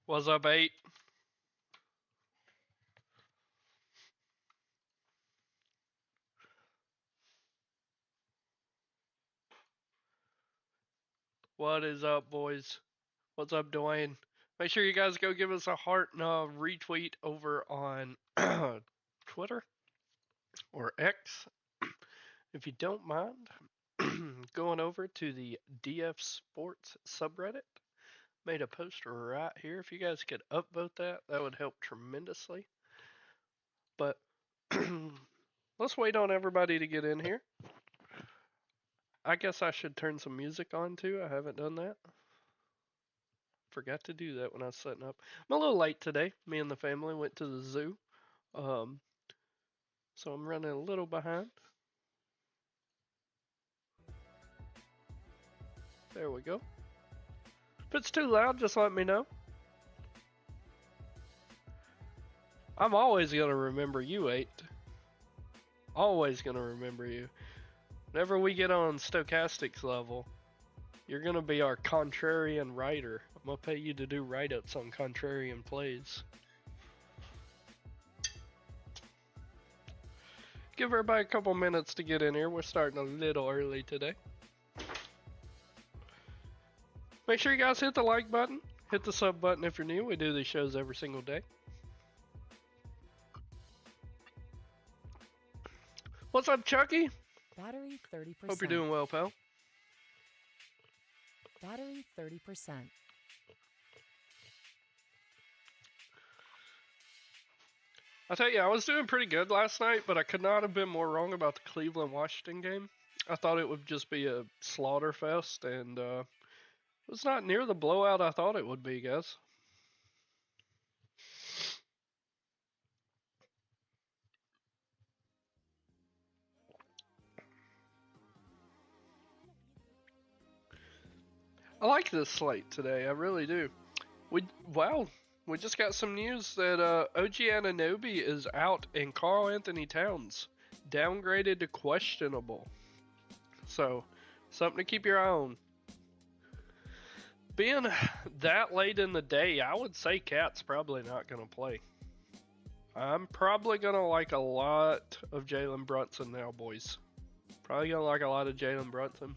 What's up, 8? What is up, boys? What's up, Dwayne? Make sure you guys go give us a heart and a retweet over on Twitter or X if you don't mind. Going over to the DF Sports subreddit. Made a poster right here. If you guys could upvote that, that would help tremendously. But let's wait on everybody to get in here. I guess I should turn some music on too. I haven't done that. Forgot to do that when I was setting up. I'm a little late today. Me and the family went to the zoo. Um, so I'm running a little behind. There we go. If it's too loud, just let me know. I'm always going to remember you, 8. Always going to remember you. Whenever we get on Stochastics level, you're going to be our contrarian writer. I'm going to pay you to do write-ups on contrarian plays. Give everybody a couple minutes to get in here. We're starting a little early today. Make sure you guys hit the like button. Hit the sub button if you're new. We do these shows every single day. What's up, Chucky? Battery 30%. Hope you're doing well, pal. Battery 30%. I'll tell you, I was doing pretty good last night, but I could not have been more wrong about the Cleveland-Washington game. I thought it would just be a slaughter fest, and it was not near the blowout I thought it would be, guys. I like this slate today, I really do. We just got some news that OG Anunoby is out and Karl Anthony Towns downgraded to questionable. So, something to keep your eye on. Being that late in the day, I would say Cat's probably not going to play. I'm probably going to like a lot of Jalen Brunson now, boys. Probably going to like a lot of Jalen Brunson.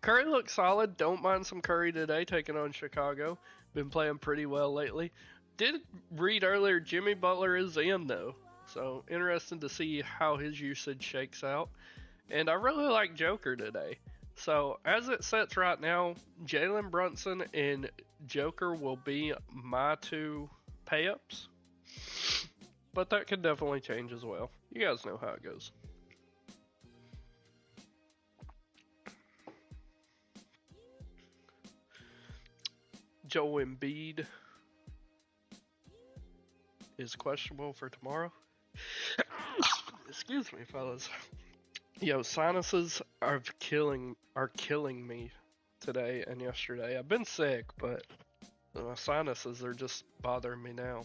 Curry looks solid. Don't mind some Curry today, taking on Chicago. Been playing pretty well lately. Did read earlier Jimmy Butler is in, though. So, interesting to see how his usage shakes out. And I really like Joker today. So, as it sits right now, Jalen Brunson and Joker will be my two pay-ups. But that could definitely change as well. You guys know how it goes. Joel Embiid is questionable for tomorrow. Excuse me, fellas. Yo, sinuses are killing me today and yesterday. I've been sick, but my sinuses are just bothering me now.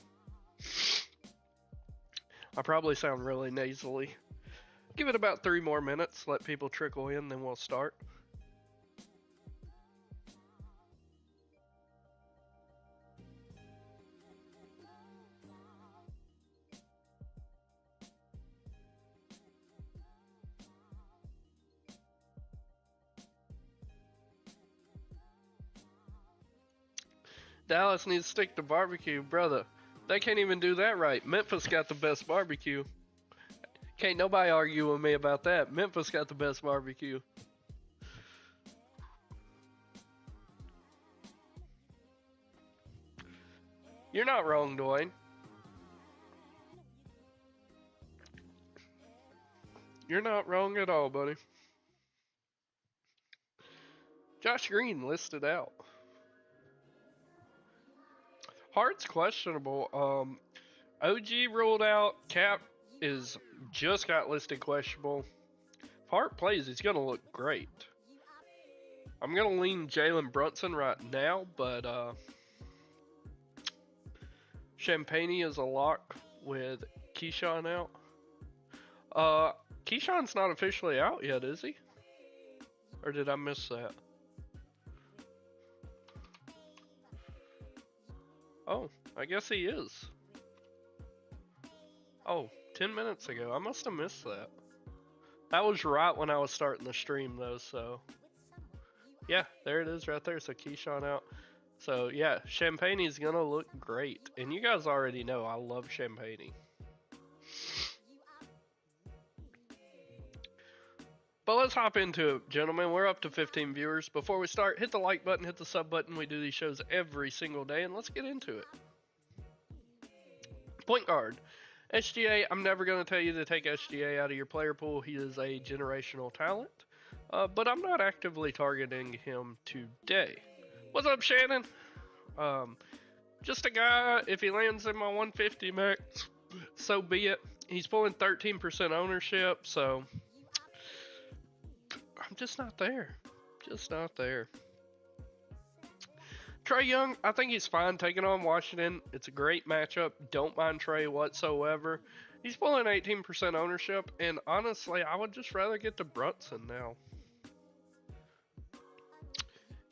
I probably sound really nasally. Give it about 3 more minutes, let people trickle in, then we'll start. Dallas needs to stick to barbecue, brother. They can't even do that right. Memphis got the best barbecue. Can't nobody argue with me about that. Memphis got the best barbecue. You're not wrong, Dwayne. You're not wrong at all, buddy. Josh Green listed out. Hart's questionable. OG ruled out. Cap is just got listed questionable. If Hart plays, he's gonna look great. I'm gonna lean Jalen Brunson right now, but Champagne is a lock with Keyshawn out. Keyshawn's not officially out yet, is he? Or did I miss that? Oh, I guess he is. Oh, 10 minutes ago. I must have missed that. That was right when I was starting the stream, though, so... Yeah, there it is right there. So Keyshawn out. So, yeah, Champagne's gonna look great. And you guys already know I love Champagne. But let's hop into it, gentlemen. We're up to 15 viewers. Before we start, hit the like button, hit the sub button. We do these shows every single day, and let's get into it. Point guard. SGA, I'm never going to tell you to take SGA out of your player pool. He is a generational talent. But I'm not actively targeting him today. What's up, Shannon? Just a guy, if he lands in my 150 max, so be it. He's pulling 13% ownership, so I'm just not there. Just not there. Trae Young, I think he's fine taking on Washington. It's a great matchup. Don't mind Trae whatsoever. He's pulling 18% ownership, and honestly, I would just rather get to Brunson now.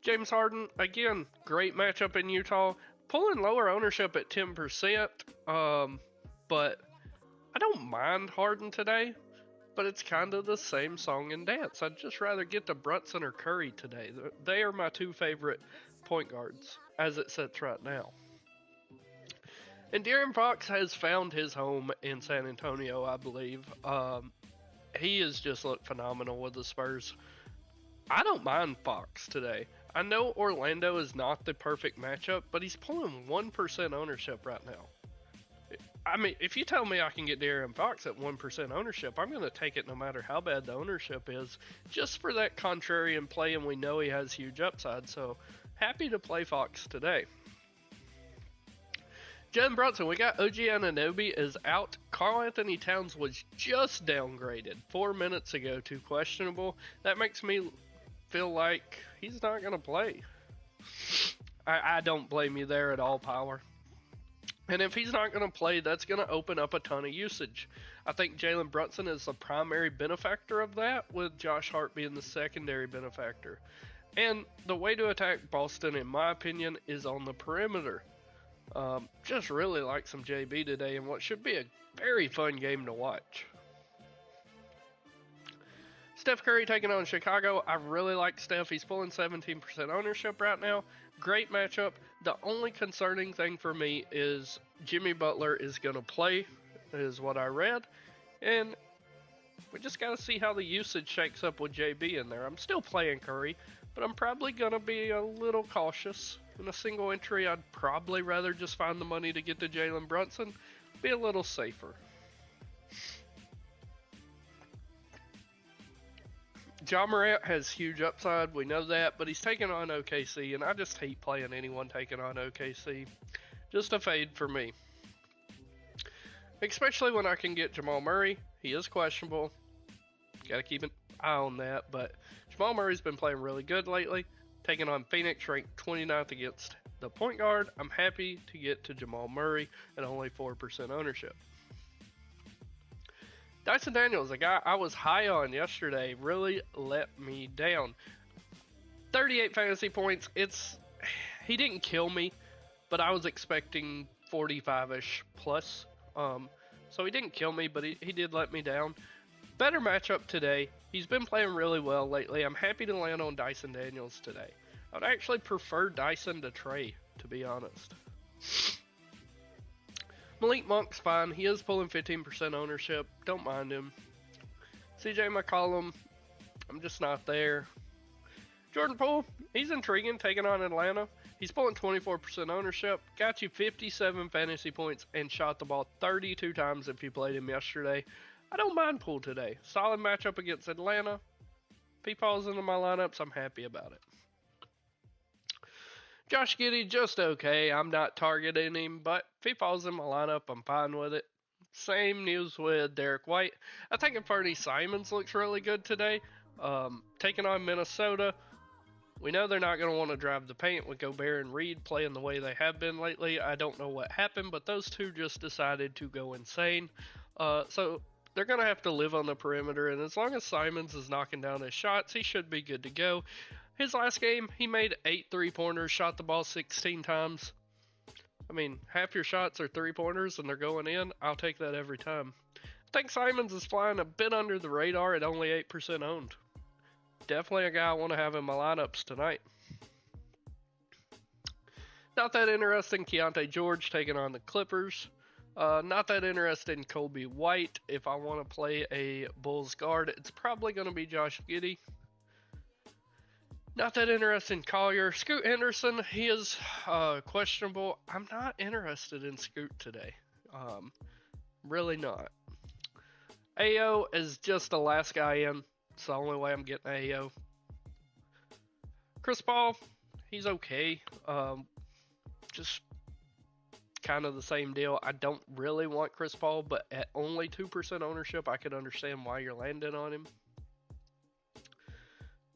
James Harden, again, great matchup in Utah. Pulling lower ownership at 10%, but I don't mind Harden today, but it's kind of the same song and dance. I'd just rather get to Brunson or Curry today. They are my two favorite point guards, as it sits right now. And De'Aaron Fox has found his home in San Antonio, I believe. He has just looked phenomenal with the Spurs. I don't mind Fox today. I know Orlando is not the perfect matchup, but he's pulling 1% ownership right now. I mean, if you tell me I can get De'Aaron Fox at 1% ownership, I'm going to take it no matter how bad the ownership is, just for that contrarian play, and we know he has huge upside, so happy to play Fox today. Jalen Brunson, we got OG Anunoby is out. Karl Anthony Towns was just downgraded 4 minutes ago to questionable. That makes me feel like he's not going to play. I don't blame you there at all, Power. And if he's not going to play, that's going to open up a ton of usage. I think Jalen Brunson is the primary benefactor of that, with Josh Hart being the secondary benefactor. And the way to attack Boston, in my opinion, is on the perimeter. Just really like some JB today in what should be a very fun game to watch. Steph Curry taking on Chicago. I really like Steph. He's pulling 17% ownership right now. Great matchup. The only concerning thing for me is Jimmy Butler is going to play, is what I read. And we just got to see how the usage shakes up with JB in there. I'm still playing Curry, but I'm probably going to be a little cautious. In a single entry, I'd probably rather just find the money to get to Jalen Brunson. Be a little safer. Ja Morant has huge upside, we know that, but he's taking on OKC, and I just hate playing anyone taking on OKC. Just a fade for me. Especially when I can get Jamal Murray. He is questionable. Gotta keep an eye on that, but Jamal Murray's been playing really good lately. Taking on Phoenix, ranked 29th against the point guard. I'm happy to get to Jamal Murray at only 4% ownership. Dyson Daniels, a guy I was high on yesterday, really let me down. 38 fantasy points. He didn't kill me, but I was expecting 45-ish plus. So he didn't kill me, but he did let me down. Better matchup today. He's been playing really well lately. I'm happy to land on Dyson Daniels today. I'd actually prefer Dyson to Trae, to be honest. Malik Monk's fine. He is pulling 15% ownership. Don't mind him. CJ McCollum, I'm just not there. Jordan Poole, he's intriguing, taking on Atlanta. He's pulling 24% ownership. Got you 57 fantasy points and shot the ball 32 times if you played him yesterday. I don't mind Poole today. Solid matchup against Atlanta. If he falls into my lineups, I'm happy about it. Josh Giddey, just okay. I'm not targeting him, but if he falls in my lineup, I'm fine with it. Same news with Derek White. I think Fernie Simons looks really good today. Taking on Minnesota. We know they're not going to want to drive the paint with Gobert and Reed playing the way they have been lately. I don't know what happened, but those two just decided to go insane. So they're going to have to live on the perimeter, and as long as Simons is knocking down his shots, he should be good to go. His last game, he made 8 3-pointers, shot the ball 16 times. I mean, half your shots are 3-pointers and they're going in. I'll take that every time. I think Simons is flying a bit under the radar at only 8% owned. Definitely a guy I want to have in my lineups tonight. Not that interested in Keontae George taking on the Clippers. Not that interested in Kobe White. If I want to play a Bulls guard, it's probably going to be Josh Giddey. Not that interested in Collier. Scoot Henderson, he is questionable. I'm not interested in Scoot today. Really not. AO is just the last guy in. It's the only way I'm getting AO. Chris Paul, he's okay. Just kind of the same deal. I don't really want Chris Paul, but at only 2% ownership, I could understand why you're landing on him.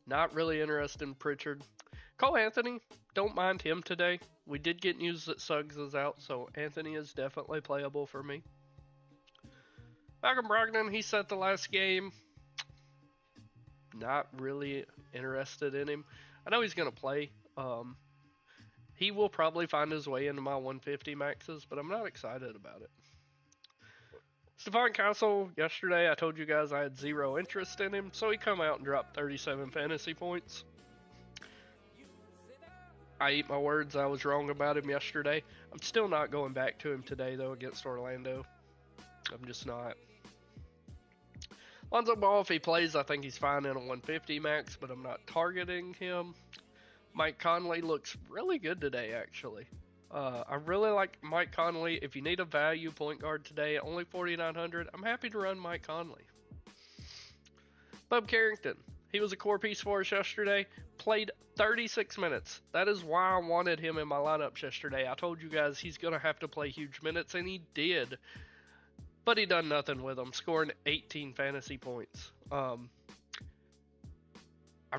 Not really interested in Pritchard. Cole Anthony, don't mind him today. We did get news that Suggs is out, so Anthony is definitely playable for me. Malcolm Brogdon, he set the last game. Not really interested in him. I know he's going to play. He will probably find his way into my 150 maxes, but I'm not excited about it. Stephon Castle, yesterday I told you guys I had zero interest in him, so he come out and dropped 37 fantasy points. I eat my words, I was wrong about him yesterday. I'm still not going back to him today though against Orlando. I'm just not. Lonzo Ball, if he plays, I think he's fine in a 150 max, but I'm not targeting him. Mike Conley looks really good today, actually. I really like Mike Conley. If you need a value point guard today, only 4,900, I'm happy to run Mike Conley. Bub Carrington, he was a core piece for us yesterday. Played 36 minutes. That is why I wanted him in my lineups yesterday. I told you guys he's going to have to play huge minutes, and he did. But he done nothing with them, scoring 18 fantasy points. I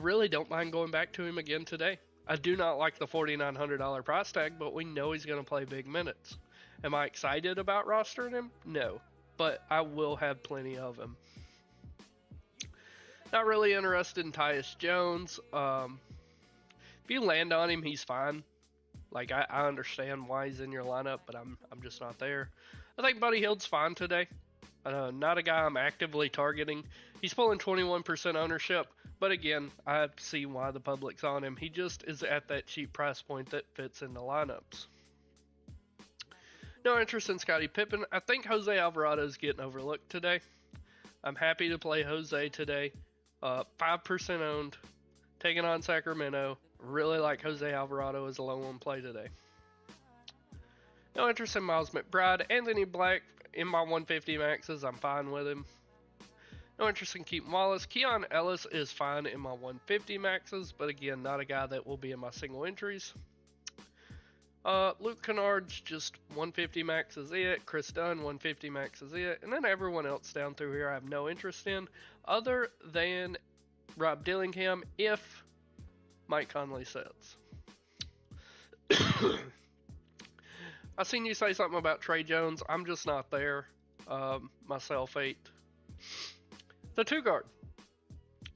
really don't mind going back to him again today. I do not like the $4,900 price tag, but we know he's going to play big minutes. Am I excited about rostering him? No, but I will have plenty of him. Not really interested in Tyus Jones. If you land on him, he's fine. Like, I understand why he's in your lineup, but I'm just not there. I think Buddy Hield's fine today. Not a guy I'm actively targeting. He's pulling 21% ownership, but again, I see why the public's on him. He just is at that cheap price point that fits in the lineups. No interest in Scottie Pippen. I think Jose Alvarado's getting overlooked today. I'm happy to play Jose today. 5% owned, taking on Sacramento. Really like Jose Alvarado as a low one play today. No interest in Miles McBride. Anthony Black in my 150 maxes, I'm fine with him. No interest in Keaton Wallace. Keon Ellis is fine in my 150 maxes, but again, not a guy that will be in my single entries. Luke Kennard's just 150 max is it. Chris Dunn, 150 max is it. And then everyone else down through here I have no interest in, other than Rob Dillingham if Mike Conley sets. I seen you say something about Trey Jones. I'm just not there. Myself 8. The 2 guard.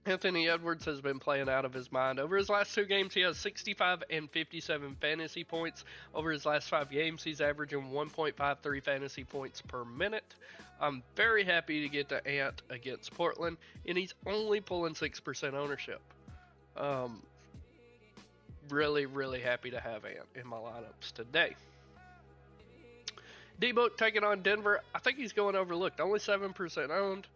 Anthony Edwards has been playing out of his mind. Over his last 2 games, he has 65 and 57 fantasy points. Over his last 5 games, he's averaging 1.53 fantasy points per minute. I'm very happy to get to Ant against Portland, and he's only pulling 6% ownership. Really, really happy to have Ant in my lineups today. D-Book taking on Denver. I think he's going overlooked. Only 7% owned.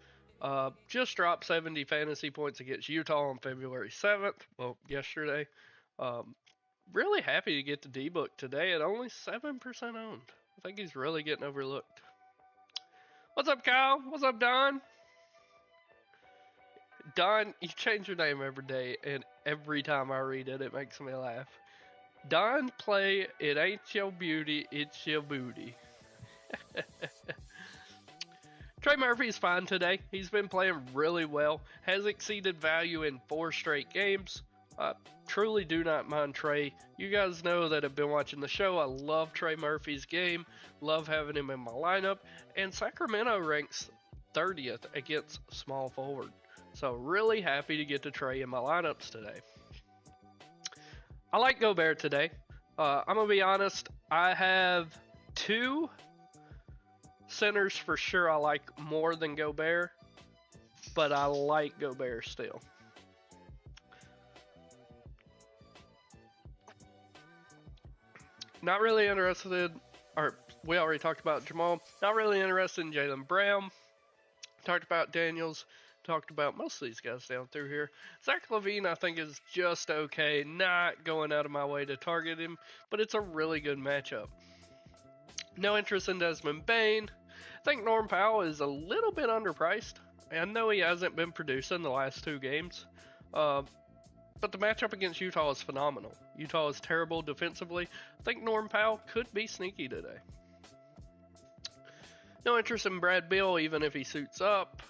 Just dropped 70 fantasy points against Utah on February 7th. Well, yesterday. Really happy to get the D-Book today at only 7% owned. I think he's really getting overlooked. What's up, Kyle? What's up, Don? Don, you change your name every day, and every time I read it, it makes me laugh. Don play It Ain't Your Beauty, It's Your Booty. Trey Murphy's fine today. He's been playing really well. Has exceeded value in 4 straight games. Truly do not mind Trey. You guys know that have been watching the show. I love Trey Murphy's game. Love having him in my lineup. And Sacramento ranks 30th against small forward. So really happy to get to Trey in my lineups today. I like Gobert today. I'm gonna be honest. I have two centers for sure I like more than Gobert, but I like Gobert still. Not really interested, or we already talked about Jamal. Not really interested in Jaylen Brown. Talked about Daniels. Talked about most of these guys down through here. Zach LaVine, I think, is just okay. Not going out of my way to target him, but it's a really good matchup. No interest in Desmond Bane. I think Norm Powell is a little bit underpriced. I know he hasn't been producing the last two games, but the matchup against Utah is phenomenal. Utah is terrible defensively. I think Norm Powell could be sneaky today. No interest in Brad Beal, even if he suits up.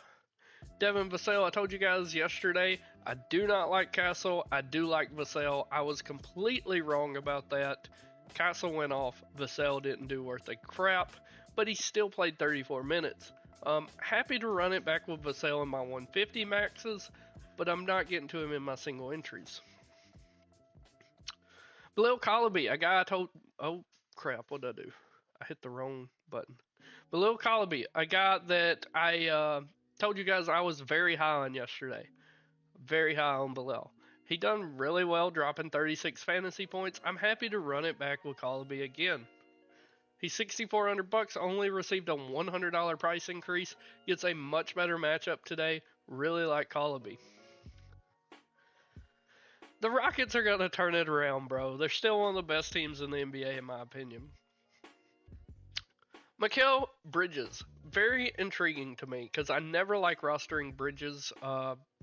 Devin Vassell, I told you guys yesterday, I do not like Castle. I do like Vassell. I was completely wrong about that. Castle went off. Vassell didn't do worth a crap, but he still played 34 minutes. Happy to run it back with Vassell in my 150 maxes, but I'm not getting to him in my single entries. Bilal Colaby, a guy I told... Oh, crap, what did I do? I hit the wrong button. Bilal Colaby, a guy that I told you guys I was very high on yesterday. Very high on Bilal. He done really well, dropping 36 fantasy points. I'm happy to run it back with Colaby again. He's $6,400, only received a $100 price increase. Gets a much better matchup today. Really like Colaby. The Rockets are going to turn it around, bro. They're still one of the best teams in the NBA, in my opinion. Mikal Bridges. Very intriguing to me because I never like rostering Bridges.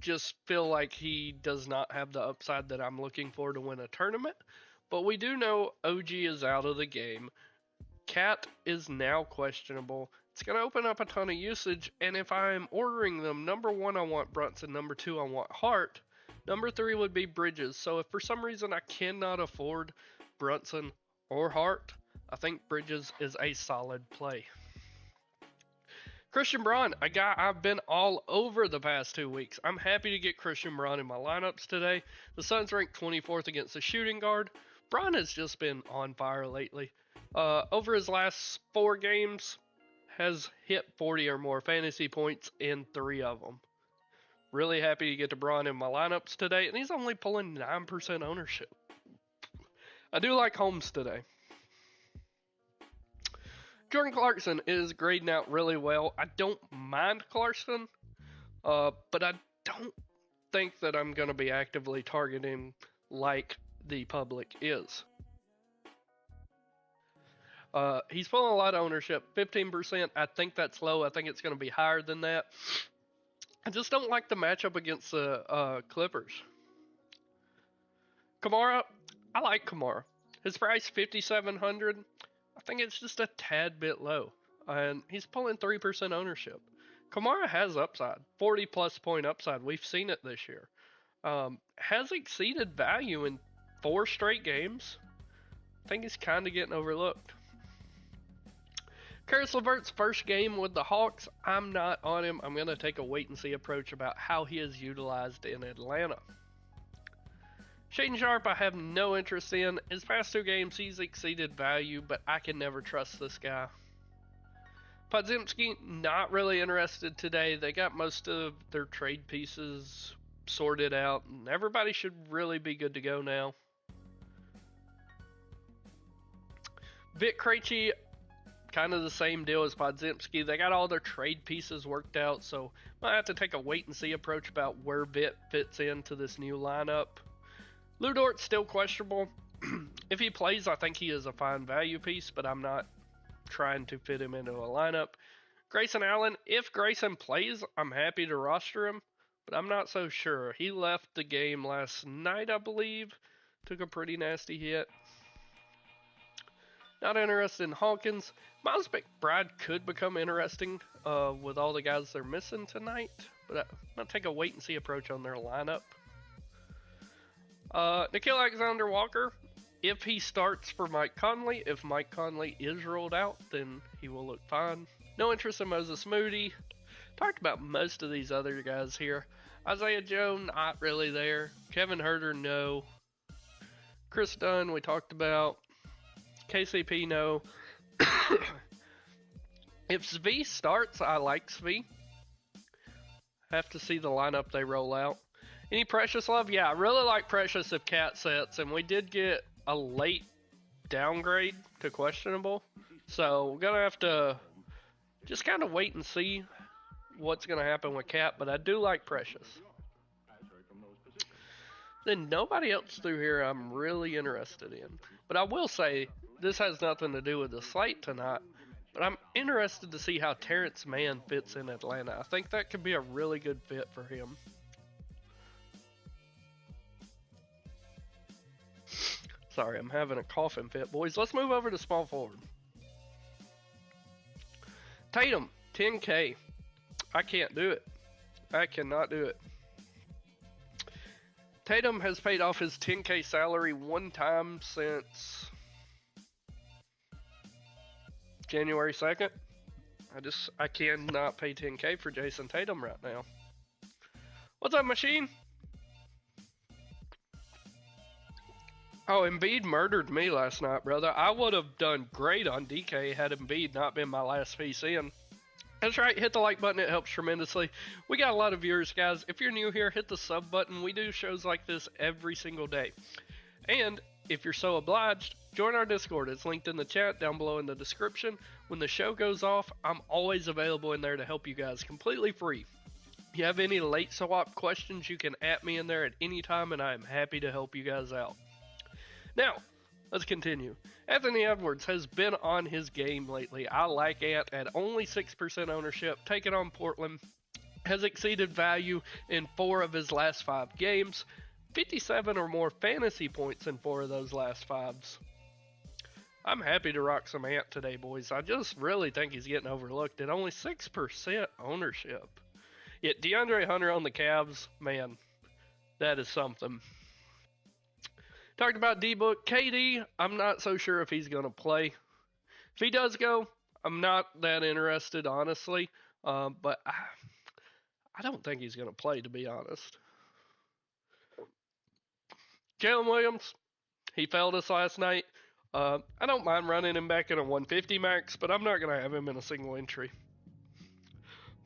Just feel like he does not have the upside that I'm looking for to win a tournament. But we do know OG is out of the game. Cat is now questionable. It's going to open up a ton of usage, and if I'm ordering them, number one, I want Brunson. Number two, I want Hart. Number three would be Bridges. So if for some reason I cannot afford Brunson or Hart, I think Bridges is a solid play. Christian Braun, a guy I've been all over the past 2 weeks. I'm happy to get Christian Braun in my lineups today. The Suns ranked 24th against the shooting guard. Braun has just been on fire lately. Over his last 4 games, has hit 40 or more fantasy points in 3 of them. Really happy to get to Braun in my lineups today, and he's only pulling 9% ownership. I do like Holmes today. Jordan Clarkson is grading out really well. I don't mind Clarkson, but I don't think that I'm going to be actively targeting like the public is. He's pulling a lot of ownership, 15%. I think that's low. I think it's going to be higher than that. I just don't like the matchup against the Clippers. Kamara, I like Kamara. His price, $5,700. I think it's just a tad bit low. And he's pulling 3% ownership. Kamara has upside, 40-plus point upside. We've seen it this year. Has exceeded value in 4 straight games. I think he's kind of getting overlooked. Karis LeVert's first game with the Hawks, I'm not on him. I'm going to take a wait-and-see approach about how he is utilized in Atlanta. Shaedon Sharpe, I have no interest in. His past 2 games, he's exceeded value, but I can never trust this guy. Podziemski, not really interested today. They got most of their trade pieces sorted out, and everybody should really be good to go now. Vic Krejci, kind of the same deal as Podziemski. They got all their trade pieces worked out, so might have to take a wait-and-see approach about where Vit fits into this new lineup. Lu Dort's still questionable. If he plays, I think he is a fine value piece, but I'm not trying to fit him into a lineup. Grayson Allen, if Grayson plays, I'm happy to roster him, but I'm not so sure. He left the game last night, I believe. Took a pretty nasty hit. Not interested in Hawkins. Miles McBride could become interesting with all the guys they're missing tonight, but I'm going to take a wait-and-see approach on their lineup. Nickeil Alexander-Walker, if he starts for Mike Conley, if Mike Conley is rolled out, then he will look fine. No interest in Moses Moody. Talked about most of these other guys here. Isaiah Joe, not really there. Kevin Huerter, no. Chris Dunn, we talked about. KCP, no. If Svi starts, I like Svi. Have to see the lineup they roll out. Any Precious love? Yeah, I really like Precious if Cat sets, and we did get a late downgrade to questionable. So we're gonna have to just kind of wait and see what's gonna happen with Cat, but I do like Precious. Then nobody else through here I'm really interested in. But I will say, this has nothing to do with the slate tonight, but I'm interested to see how Terrence Mann fits in Atlanta. I think that could be a really good fit for him. Sorry, I'm having a coughing fit, boys. Let's move over to small forward. Tatum, 10K. I can't do it. I cannot do it. Tatum has paid off his 10K salary one time since January 2nd. I cannot pay 10K for Jason Tatum right now. What's up, Machine? Oh, Embiid murdered me last night, brother. I would have done great on DK had Embiid not been my last piece in. That's right, hit the like button, it helps tremendously. We got a lot of viewers, guys. If you're new here, hit the sub button. We do shows like this every single day. And if you're so obliged, join our Discord. It's linked in the chat down below in the description. When the show goes off, I'm always available in there to help you guys completely free. If you have any late swap questions, you can @ me in there at any time, and I am happy to help you guys out. Now, let's continue. Anthony Edwards has been on his game lately. I like Ant at only 6% ownership. Taking on Portland. Has exceeded value in 4 of his last 5 games. 57 or more fantasy points in 4 of those last 5s. I'm happy to rock some Ant today, boys. I just really think he's getting overlooked at only 6% ownership. Yet DeAndre Hunter on the Cavs, man, that is something. Talked about D-Book. KD, I'm not so sure if he's going to play. If he does go, I'm not that interested, honestly. But I don't think he's going to play, to be honest. Jalen Williams, he failed us last night. I don't mind running him back in a 150 max, but I'm not going to have him in a single entry.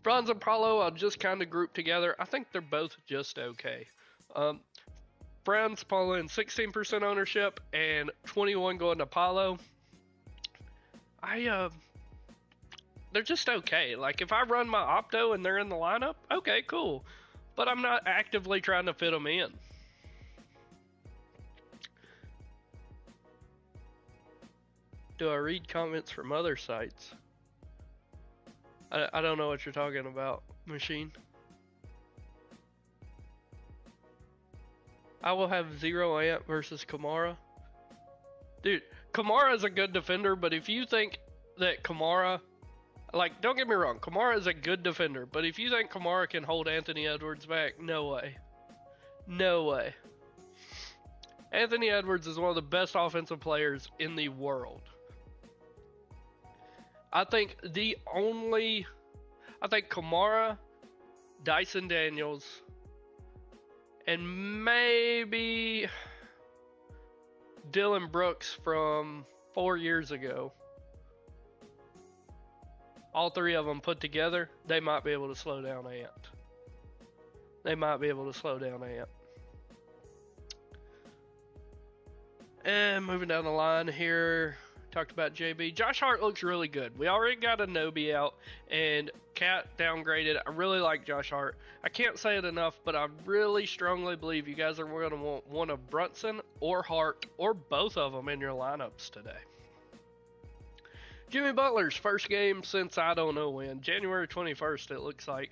Franz and Paulo, I'll just kind of group together. I think they're both just okay. Franz, Paulo in 16% ownership and 21 going to Paulo. They're just okay. Like, if I run my Opto and they're in the lineup, okay, cool. But I'm not actively trying to fit them in. Do I read comments from other sites? I don't know what you're talking about, Machine. I will have 0 Ant versus Kamara. Dude, Kamara is a good defender, but if you think that Kamara... Like, don't get me wrong, Kamara is a good defender, but if you think Kamara can hold Anthony Edwards back, no way. No way. Anthony Edwards is one of the best offensive players in the world. I think Kamara, Dyson Daniels, and maybe Dylan Brooks from 4 years ago. All 3 of them put together, they might be able to slow down Ant. They might be able to slow down Ant. And moving down the line here, talked about JB. Josh Hart looks really good. We already got a Nobi out, and Cat downgraded. I really like Josh Hart. I can't say it enough, but I really strongly believe you guys are going to want one of Brunson or Hart or both of them in your lineups today. Jimmy Butler's first game since I don't know when. January 21st, it looks like.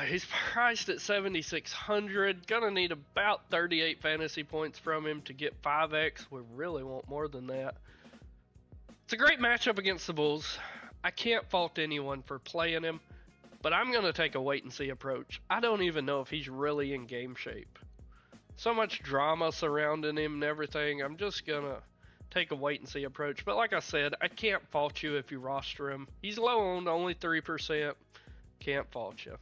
He's priced at 7,600. Gonna need about 38 fantasy points from him to get 5x. We really want more than that. It's a great matchup against the Bulls. I can't fault anyone for playing him, but I'm gonna take a wait and see approach. I don't even know if he's really in game shape. So much drama surrounding him and everything. I'm just gonna take a wait and see approach. But like I said, I can't fault you if you roster him. He's low owned, only 3%. Can't fault you.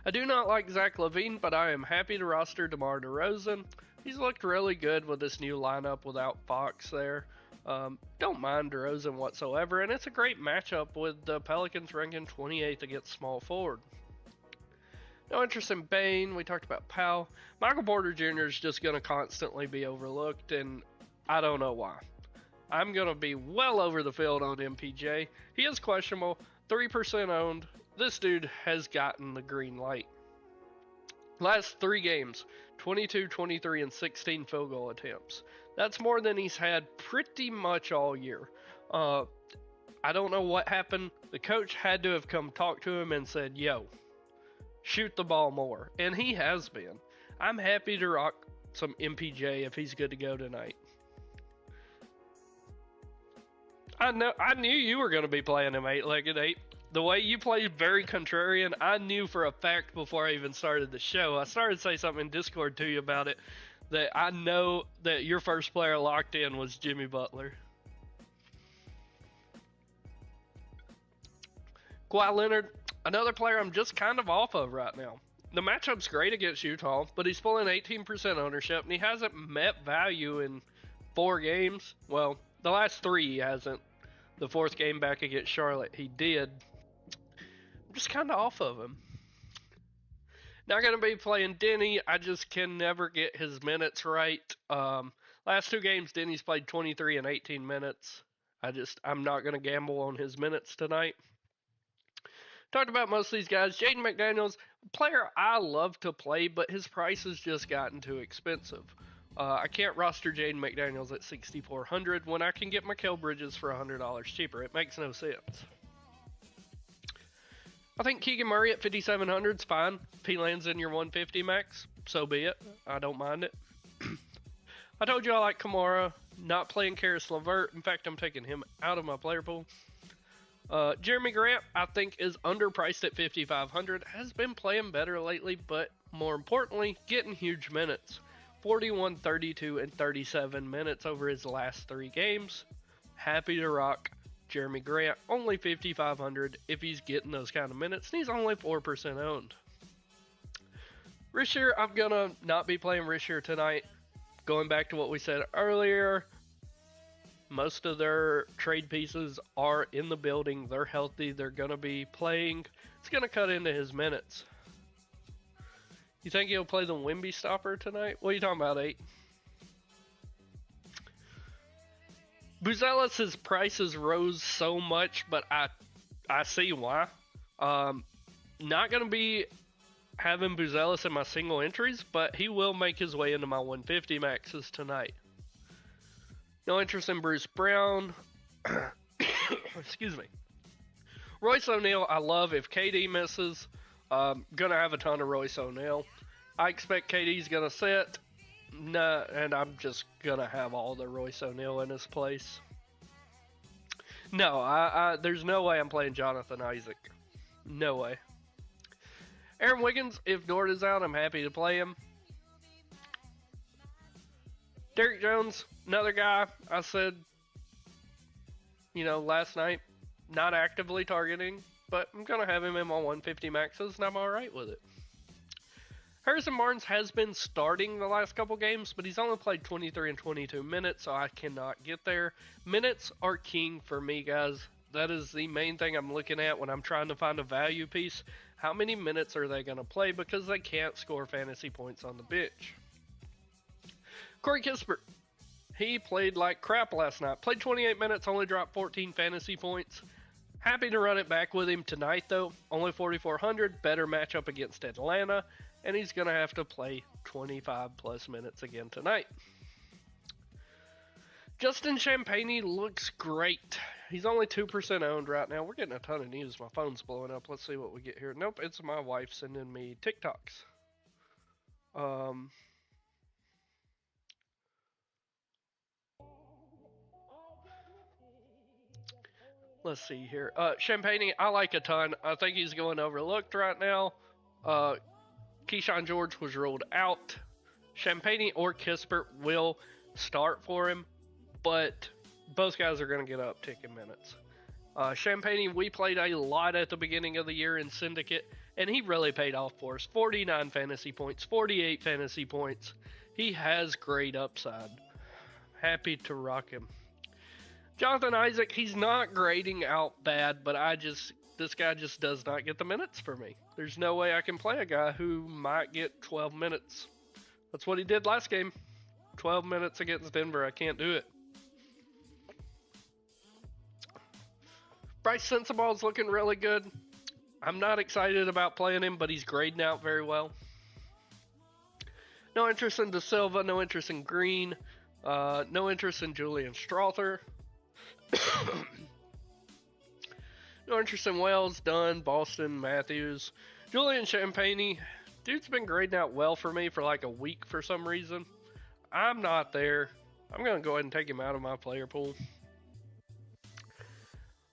I do not like Zach LaVine, but I am happy to roster DeMar DeRozan. He's looked really good with this new lineup without Fox there. Don't mind DeRozan whatsoever, and it's a great matchup with the Pelicans ranking 28th against small forward. No interest in Bane. We talked about Powell. Michael Porter Jr. is just going to constantly be overlooked, and I don't know why. I'm going to be well over the field on MPJ. He is questionable. 3% owned. This dude has gotten the green light. Last 3 games, 22, 23, and 16 field goal attempts. That's more than he's had pretty much all year. I don't know what happened. The coach had to have come talk to him and said, yo, shoot the ball more. And he has been. I'm happy to rock some MPJ if he's good to go tonight. I knew you were going to be playing him 8-legged 8. The way you played very contrarian, I knew for a fact before I even started the show. I started to say something in Discord to you about it, that I know that your first player locked in was Jimmy Butler. Kawhi Leonard, another player I'm just kind of off of right now. The matchup's great against Utah, but he's pulling 18% ownership, and he hasn't met value in 4 games. Well, the last 3 he hasn't. The 4th game back against Charlotte, he did. I'm just kind of off of him. Not going to be playing Denny. I just can never get his minutes right. Last 2 games, Denny's played 23 and 18 minutes. I'm not going to gamble on his minutes tonight. Talked about most of these guys. Jaden McDaniels, a player I love to play, but his price has just gotten too expensive. I can't roster Jaden McDaniels at $6,400 when I can get Mikal Bridges for $100 cheaper. It makes no sense. I think Keegan Murray at $5,700 is fine. If he lands in your 150 max, so be it. I don't mind it. I told you I like Kamara. Not playing Karis LeVert. In fact, I'm taking him out of my player pool. Jeremy Grant, I think, is underpriced at $5,500. Has been playing better lately, but more importantly, getting huge minutes. 41, 32, and 37 minutes over his last 3 games. Happy to rock Jeremy Grant. Only $5,500 if he's getting those kind of minutes, and he's only 4% owned. Risher, I'm going to not be playing Risher tonight. Going back to what we said earlier, most of their trade pieces are in the building. They're healthy. They're going to be playing. It's going to cut into his minutes. You think he'll play the Wemby stopper tonight? What are you talking about, 8? Buzelis' prices rose so much, but I see why. Not going to be having Buzelis in my single entries, but he will make his way into my 150 maxes tonight. No interest in Bruce Brown. Excuse me. Royce O'Neal, I love. If KD misses, gonna have a ton of Royce O'Neal. I expect KD's gonna sit. Nah, and I'm just gonna have all the Royce O'Neal in his place. No, there's no way I'm playing Jonathan Isaac. No way. Aaron Wiggins, if Dort is out, I'm happy to play him. Derrick Jones, another guy I said, last night, not actively targeting, but I'm going to have him in my 150 maxes, and I'm alright with it. Harrison Barnes has been starting the last couple games, but he's only played 23 and 22 minutes, so I cannot get there. Minutes are king for me, guys. That is the main thing I'm looking at when I'm trying to find a value piece. How many minutes are they going to play? Because they can't score fantasy points on the bench. Corey Kispert. He played like crap last night. Played 28 minutes, only dropped 14 fantasy points. Happy to run it back with him tonight, though. Only 4,400. Better matchup against Atlanta. And he's going to have to play 25-plus minutes again tonight. Justin Champagnie looks great. He's only 2% owned right now. We're getting a ton of news. My phone's blowing up. Let's see what we get here. Nope, it's my wife sending me TikToks. Let's see here. Champagnie, I like a ton. I think he's going overlooked right now. Keyshawn George was ruled out. Champagnie or Kispert will start for him, but both guys are going to get an uptick in minutes. Champagnie, we played a lot at the beginning of the year in Syndicate, and he really paid off for us. 49 fantasy points, 48 fantasy points. He has great upside. Happy to rock him. Jonathan Isaac, he's not grading out bad, but this guy just does not get the minutes for me. There's no way I can play a guy who might get 12 minutes. That's what he did last game. 12 minutes against Denver. I can't do it. Bryce Sensabaugh is looking really good. I'm not excited about playing him, but he's grading out very well. No interest in De Silva. No interest in Green. No interest in Julian Strother. No interest in Wells, Dunn, Boston, Matthews. Julian Champagne, dude's been grading out well for me for like a week for some reason. I'm not there. I'm going to go ahead and take him out of my player pool.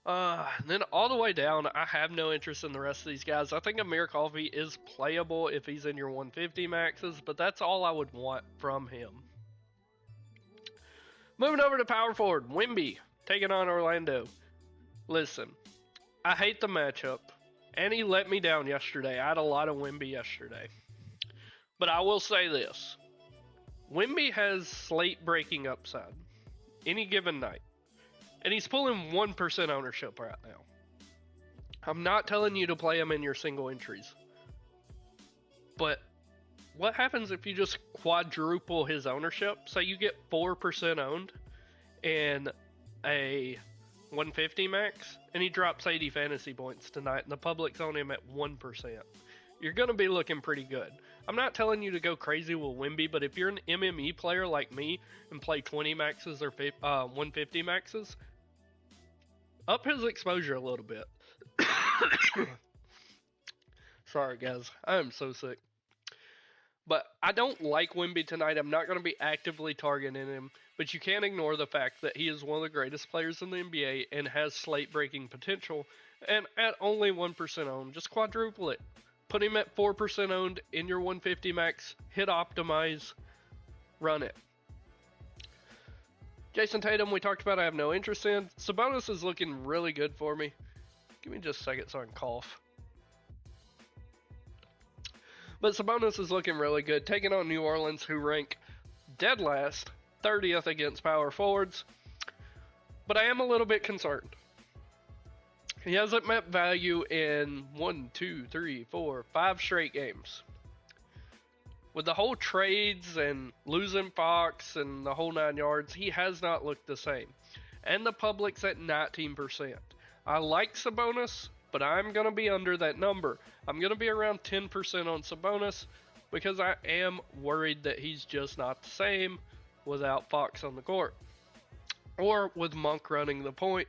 Then all the way down, I have no interest in the rest of these guys. I think Amir Coffey is playable if he's in your 150 maxes, but that's all I would want from him. Moving over to power forward, Wemby taking on Orlando. Listen, I hate the matchup, and he let me down yesterday. I had a lot of Wemby yesterday. But I will say this. Wemby has slate-breaking upside any given night. And he's pulling 1% ownership right now. I'm not telling you to play him in your single entries. But what happens if you just quadruple his ownership? Say you get 4% owned in a 150 max, and he drops 80 fantasy points tonight, and the public's on him at 1%. You're going to be looking pretty good. I'm not telling you to go crazy with Wemby, but if you're an MME player like me and play 20 maxes or 150 maxes, up his exposure a little bit. Sorry, guys. I am so sick. But I don't like Wemby tonight. I'm not going to be actively targeting him. But you can't ignore the fact that he is one of the greatest players in the NBA and has slate-breaking potential. And at only 1% owned, just quadruple it. Put him at 4% owned in your 150 max. Hit optimize. Run it. Jason Tatum, we talked about I have no interest in. Sabonis is looking really good for me. Give me just a second so I can cough. But Sabonis is looking really good. Taking on New Orleans, who rank dead last, 30th against power forwards. But I am a little bit concerned. He hasn't met value in 5 straight games. With the whole trades and losing Fox and the whole 9 yards, he has not looked the same. And the public's at 19%. I like Sabonis, but I'm going to be under that number. I'm going to be around 10% on Sabonis because I am worried that he's just not the same without Fox on the court. Or with Monk running the point.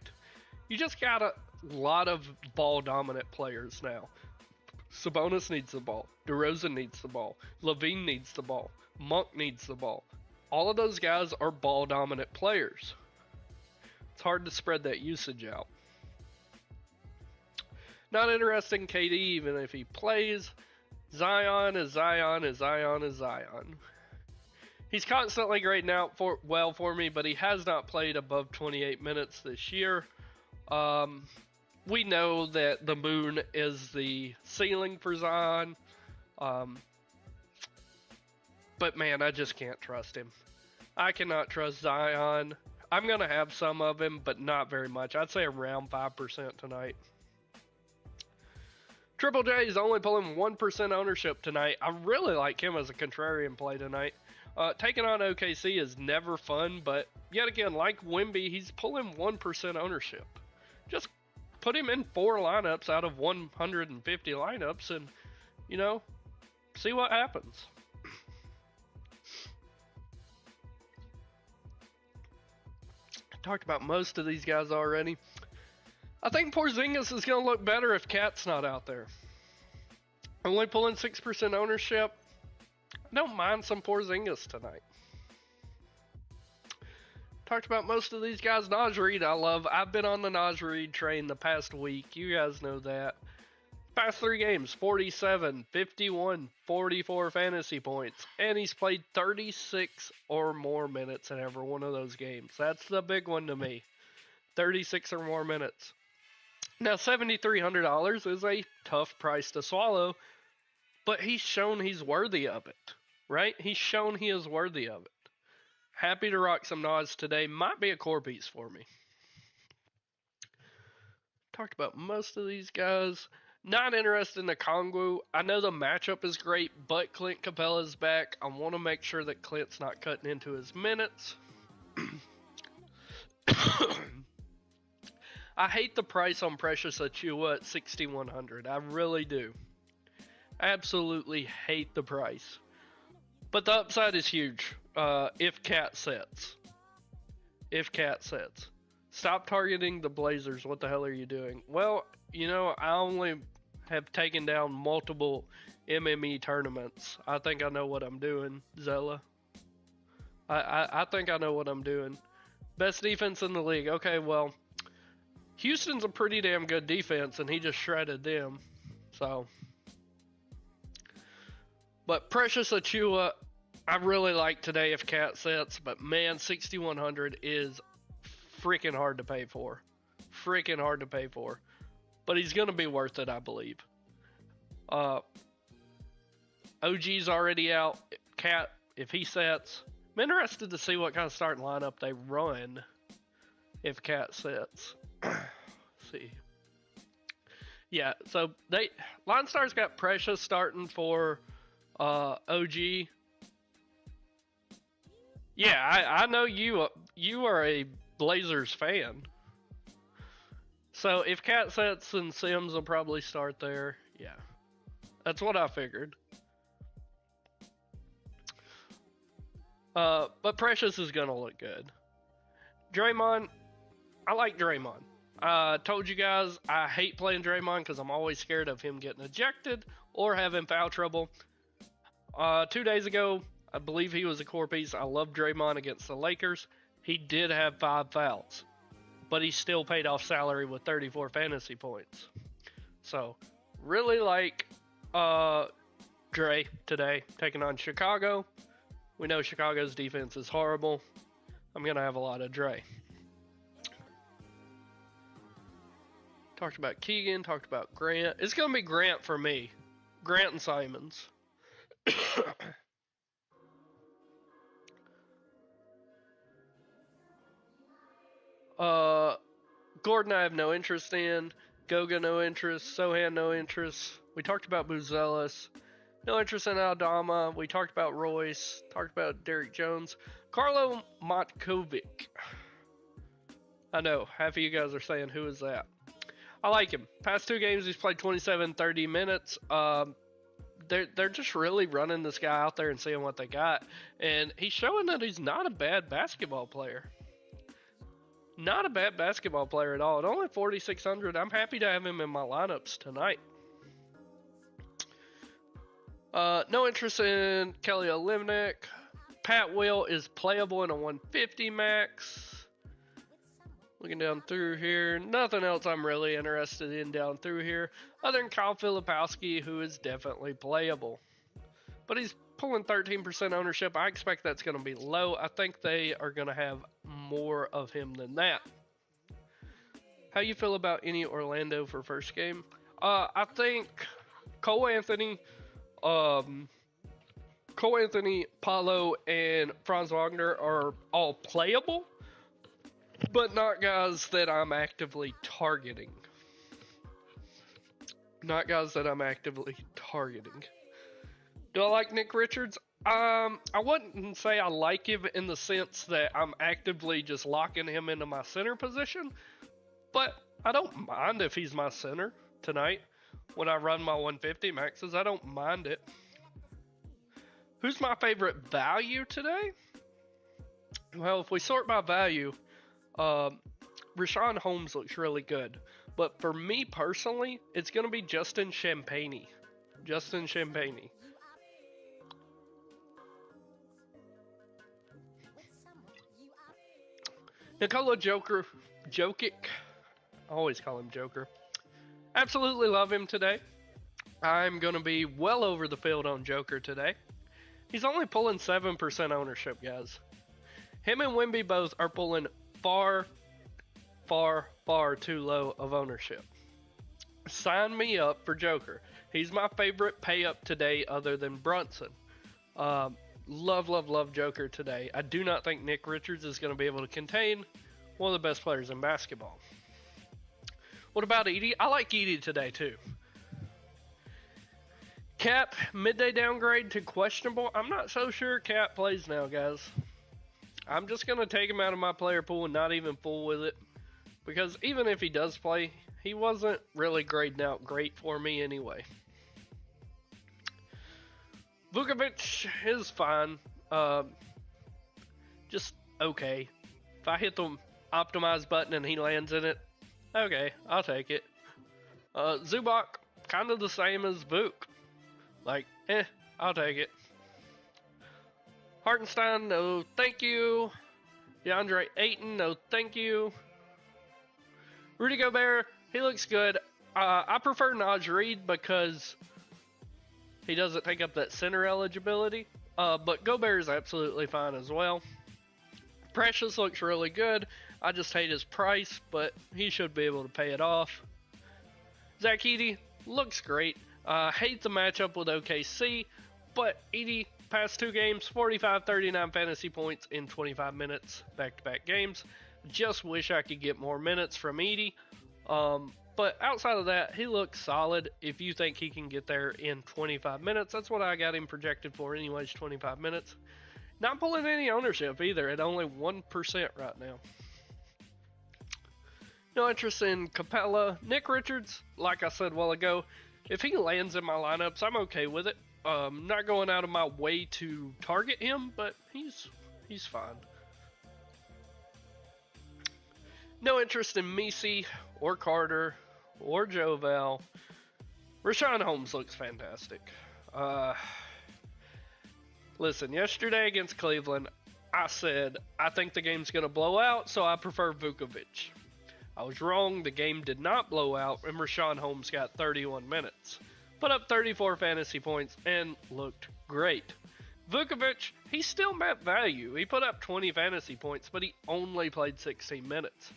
You just got a lot of ball-dominant players now. Sabonis needs the ball. DeRozan needs the ball. LaVine needs the ball. Monk needs the ball. All of those guys are ball-dominant players. It's hard to spread that usage out. Not interested in KD even if he plays. Zion is Zion is Zion is Zion. He's constantly grading out well for me, but he has not played above 28 minutes this year. We know that the moon is the ceiling for Zion. But man, I just can't trust him. I cannot trust Zion. I'm going to have some of him, but not very much. I'd say around 5% tonight. Triple J is only pulling 1% ownership tonight. I really like him as a contrarian play tonight. Taking on OKC is never fun, but yet again, like Wemby, he's pulling 1% ownership. Just put him in 4 lineups out of 150 lineups and, you know, see what happens. Talked about most of these guys already. I think Porzingis is going to look better if Cat's not out there. Only pulling 6% ownership. I don't mind some Porzingis tonight. Talked about most of these guys. Naj Reid, I love. I've been on the Naj Reid train the past week. You guys know that. Past 3 games, 47, 51, 44 fantasy points. And he's played 36 or more minutes in every one of those games. That's the big one to me. 36 or more minutes. Now, $7,300 is a tough price to swallow, but he's shown he's worthy of it. right? He's shown he is worthy of it. Happy to rock some nods today. Might be a core piece for me. Talked about most of these guys. Not interested in the Kongwu. I know the matchup is great, but Clint Capella's back. I want to make sure that Clint's not cutting into his minutes. I hate the price on Precious Achua at 6,100. I really do. Absolutely hate the price. But the upside is huge if Cat sets. If Cat sets. Stop targeting the Blazers. What the hell are you doing? Well, you know, I only have taken down multiple MME tournaments. I think I know what I'm doing, Zella. I think I know what I'm doing. Best defense in the league. Okay, well, Houston's a pretty damn good defense, and he just shredded them. So, but Precious Achua, I really like today if Cat sets, but man, 6,100 is freaking hard to pay for. Freaking hard to pay for. But he's going to be worth it, I believe. OG's already out. Cat, if he sets, I'm interested to see what kind of starting lineup they run if Cat sets. See. Yeah, so Line Star's got Precious starting for OG. Yeah, I know you are a Blazers fan. So if Cat sets, and Sims will probably start there. Yeah. That's what I figured. But Precious is going to look good. Draymond, I like Draymond. Told you guys I hate playing Draymond because I'm always scared of him getting ejected or having foul trouble. 2 days ago, I believe he was a core piece. I love Draymond against the Lakers. He did have 5 fouls, but he still paid off salary with 34 fantasy points. So, really like Dre today taking on Chicago. We know Chicago's defense is horrible. I'm going to have a lot of Dre. Talked about Keegan, talked about Grant. It's going to be Grant for me. Grant and Simons. Gordon I have no interest in. Goga no interest. Sohan no interest. We talked about Buzelis. No interest in Aldama. We talked about Royce. Talked about Derrick Jones. Carlo Matkovic. I know, half of you guys are saying, who is that? I like him. Past 2 games, he's played 27, 30 minutes. They're just really running this guy out there and seeing what they got. And he's showing that he's not a bad basketball player. Not a bad basketball player at all. At only 4,600, I'm happy to have him in my lineups tonight. No interest in Kelly Olynyk. Pat Will is playable in a 150 max. Looking down through here, nothing else I'm really interested in down through here, other than Kyle Filipowski, who is definitely playable. But he's pulling 13% ownership. I expect that's going to be low. I think they are going to have more of him than that. How you feel about any Orlando for first game? I think Cole Anthony, Paulo, and Franz Wagner are all playable, but not guys that I'm actively targeting. Not guys that I'm actively targeting. Do I like Nick Richards? I wouldn't say I like him in the sense that I'm actively just locking him into my center position, but I don't mind if he's my center tonight. When I run my 150 maxes, I don't mind it. Who's my favorite value today? Well, if we sort by value, Rashawn Holmes looks really good. But for me personally, it's going to be Justin Champagnie. Justin Champagnie. Nikola Jokic. I always call him Joker. Absolutely love him today. I'm going to be well over the field on Joker today. He's only pulling 7% ownership, guys. Him and Wemby both are pulling far, far, far too low of ownership. Sign me up for Joker. He's my favorite pay up today other than Brunson. Love, love, love Joker today. I do not think Nick Richards is going to be able to contain one of the best players in basketball. What about Edie? I like Edie today too. Cap, midday downgrade to questionable. I'm not so sure Cap plays now, guys. I'm just going to take him out of my player pool and not even fool with it. Because even if he does play, he wasn't really grading out great for me anyway. Vukovic is fine. Just okay. If I hit the optimize button and he lands in it, okay, I'll take it. Zubac, kind of the same as Vuk. Like, I'll take it. Hartenstein, no thank you. DeAndre Ayton, no thank you. Rudy Gobert, he looks good. I prefer Naj Reid because he doesn't take up that center eligibility. But Gobert is absolutely fine as well. Precious looks really good. I just hate his price, but he should be able to pay it off. Zach Edey looks great. Hate the matchup with OKC, but Edey, past 2 games, 45, 39 fantasy points in 25 minutes, back-to-back games. Just wish I could get more minutes from Edey. But outside of that, he looks solid. If you think he can get there in 25 minutes, that's what I got him projected for anyways, 25 minutes. Not pulling any ownership either at only 1% right now. No interest in Capella. Nick Richards, like I said a while ago, if he lands in my lineups, I'm okay with it. Not going out of my way to target him, but he's fine. No interest in Messi or Carter or Jovel. Rashawn Holmes looks fantastic. Listen, yesterday against Cleveland, I said I think the game's going to blow out, so I prefer Vukovic. I was wrong. The game did not blow out, and Rashawn Holmes got 31 minutes. Put up 34 fantasy points and looked great. Vukovic, he still met value. He put up 20 fantasy points, but he only played 16 minutes.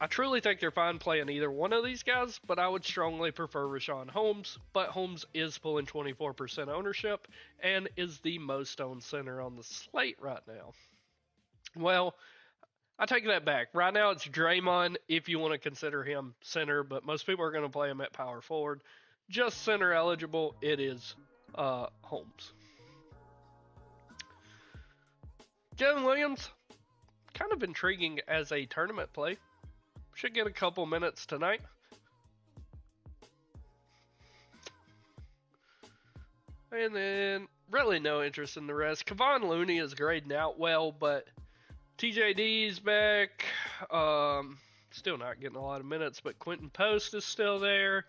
I truly think they're fine playing either one of these guys, but I would strongly prefer Rashawn Holmes. But Holmes is pulling 24% ownership and is the most owned center on the slate right now. Well, I take that back. Right now it's Draymond if you want to consider him center, but most people are going to play him at power forward. Just center eligible, it is Holmes. Jalen Williams, kind of intriguing as a tournament play. Should get a couple minutes tonight. And then, really no interest in the rest. Kevon Looney is grading out well, but TJD's back. Still not getting a lot of minutes, but Quentin Post is still there.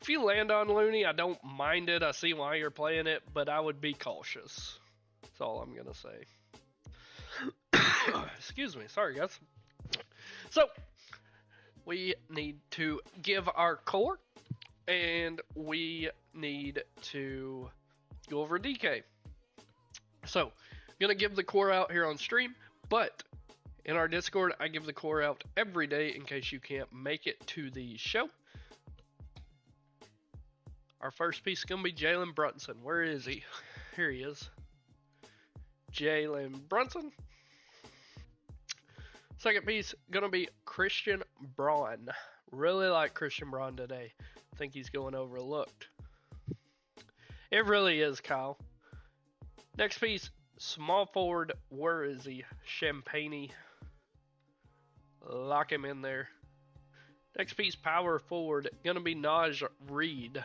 If you land on Looney, I don't mind it. I see why you're playing it, but I would be cautious. That's all I'm going to say. Excuse me. Sorry, guys. So, we need to give our core, and we need to go over DK. So, I'm going to give the core out here on stream, but in our Discord, I give the core out every day in case you can't make it to the show. Our first piece is going to be Jalen Brunson. Where is he? Here he is. Jalen Brunson. Second piece, going to be Christian Braun. Really like Christian Braun today. I think he's going overlooked. It really is, Kyle. Next piece, small forward. Where is he? Champagne. Lock him in there. Next piece, power forward. Going to be Naj Reid.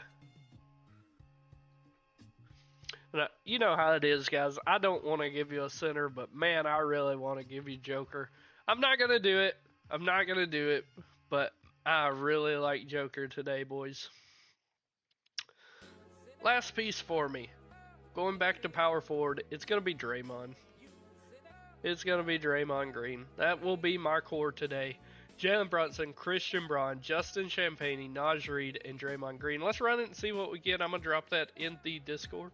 Now, you know how it is, guys. I don't want to give you a center, but man, I really want to give you Joker. I'm not going to do it. But I really like Joker today, boys. Last piece for me. Going back to power forward, it's going to be Draymond. It's going to be Draymond Green. That will be my core today. Jalen Brunson, Christian Braun, Justin Champagne, Naj Reid, and Draymond Green. Let's run it and see what we get. I'm going to drop that in the Discord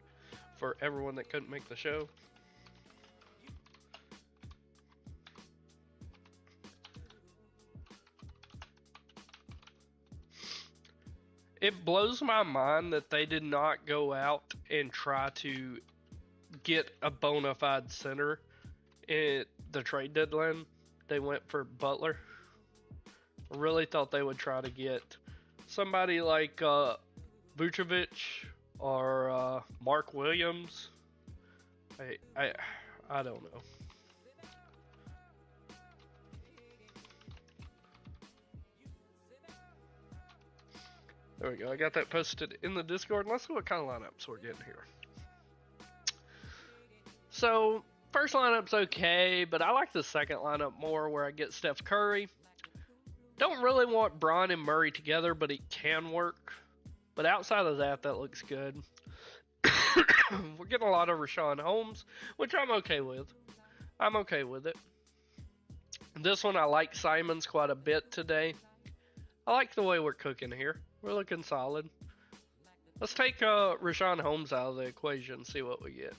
for everyone that couldn't make the show. It blows my mind that they did not go out and try to get a bona fide center at the trade deadline. They went for Butler. I really thought they would try to get somebody like Vucevic or Mark Williams. I don't know. There we go. I got that posted in the Discord. Let's see what kind of lineups we're getting here. So, first lineup's okay, but I like the second lineup more where I get Steph Curry. Don't really want Bron and Murray together, but it can work. But outside of that, that looks good. We're getting a lot of Richaun Holmes, which I'm okay with. I'm okay with it. This one, I like Simons quite a bit today. I like the way we're cooking here. We're looking solid. Let's take Richaun Holmes out of the equation and see what we get.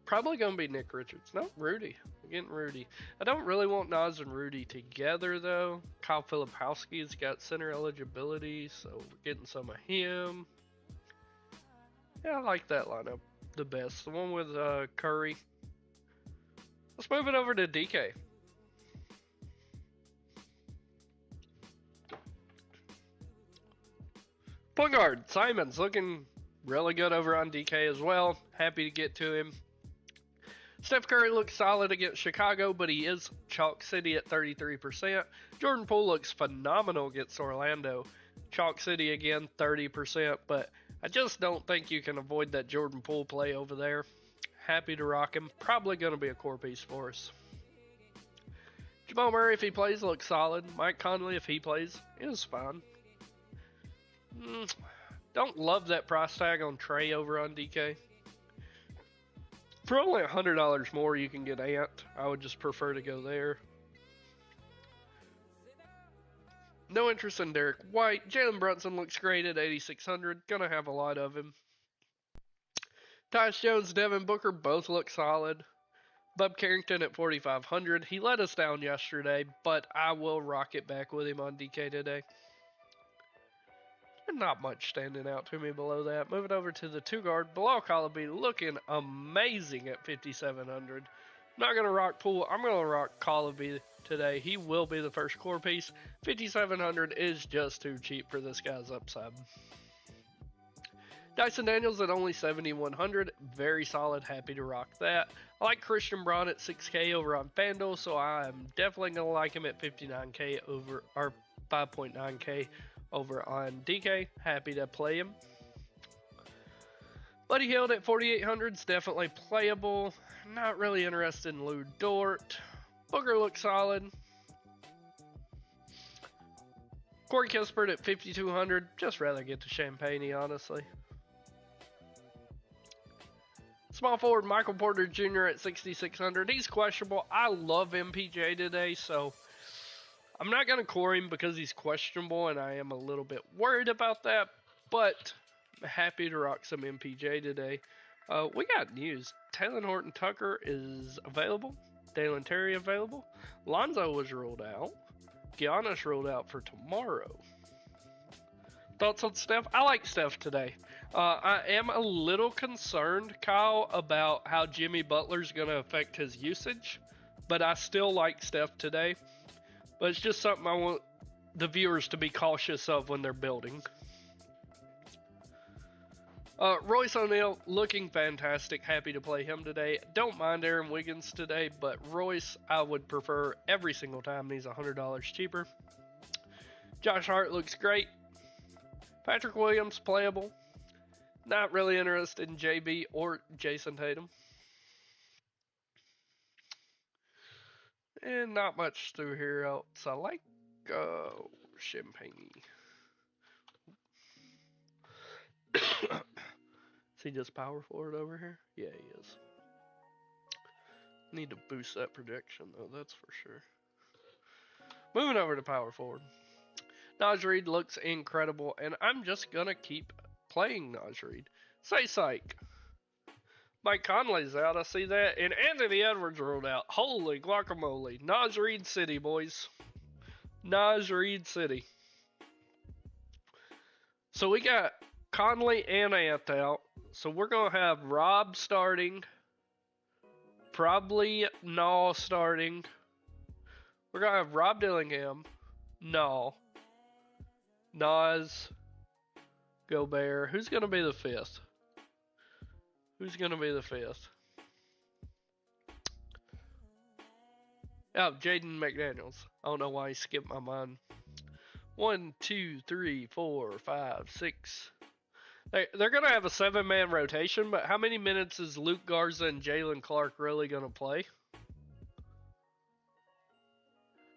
Probably going to be Nick Richards. No, Rudy. We're getting Rudy. I don't really want Nas and Rudy together, though. Kyle Filipowski's got center eligibility, so we're getting some of him. Yeah, I like that lineup the best. The one with Curry. Let's move it over to DK. Point guard, Simons, looking really good over on DK as well. Happy to get to him. Steph Curry looks solid against Chicago, but he is Chalk City at 33%. Jordan Poole looks phenomenal against Orlando. Chalk City again, 30%, but I just don't think you can avoid that Jordan Poole play over there. Happy to rock him. Probably going to be a core piece for us. Jamal Murray, if he plays, looks solid. Mike Conley, if he plays, is fine. Don't love that price tag on Trey over on DK. For only $100 more, you can get Ant. I would just prefer to go there. No interest in Derek White. Jalen Brunson looks great at 8,600. Gonna have a lot of him. Tyus Jones, Devin Booker both look solid. Bub Carrington at 4,500. He let us down yesterday, but I will rock it back with him on DK today. Not much standing out to me below that. Moving over to the 2 guard. Bilal Calabi looking amazing at 5,700. Not going to rock Poole. I'm going to rock Calabi today. He will be the first core piece. 5,700 is just too cheap for this guy's upside. Dyson Daniels at only 7,100. Very solid. Happy to rock that. I like Christian Braun at 6K over on FanDuel, so I'm definitely going to like him at 59K over, or 5.9K over on DK. Happy to play him. Buddy Hield at 4,800 is definitely playable. Not really interested in Lou Dort. Booker looks solid. Corey Kispert at 5,200. Just rather get to Champagne, honestly. Small forward Michael Porter Jr. at 6,600. He's questionable. I love MPJ today, so I'm not going to core him because he's questionable, and I am a little bit worried about that, but I'm happy to rock some MPJ today. We got news. Taylor Horton Tucker is available. Dalen Terry available. Lonzo was ruled out. Giannis ruled out for tomorrow. Thoughts on Steph? I like Steph today. I am a little concerned, Kyle, about how Jimmy Butler's going to affect his usage, but I still like Steph today. But it's just something I want the viewers to be cautious of when they're building. Royce O'Neal looking fantastic. Happy to play him today. Don't mind Aaron Wiggins today, but Royce I would prefer every single time. He's $100 cheaper. Josh Hart looks great. Patrick Williams playable. Not really interested in JB or Jason Tatum. And not much through here else. I like Champagne. Is he just power forward over here? Yeah, he is. Need to boost that projection though, that's for sure. Moving over to power forward. Naj Reid looks incredible, and I'm just gonna keep playing Naj Reid. Say psych. Mike Conley's out, I see that. And Anthony Edwards rolled out. Holy guacamole. Naj Reid City, boys. Naj Reid City. So we got Conley and Ant out. So we're going to have Rob starting. Probably Naw starting. We're going to have Rob Dillingham, Naw, Nas, Gobert. Who's going to be the fifth? Who's going to be the fifth? Oh, Jaden McDaniels. I don't know why he skipped my mind. 1, 2, 3, 4, 5, 6. They're going to have a 7-man rotation, but how many minutes is Luke Garza and Jalen Clark really going to play?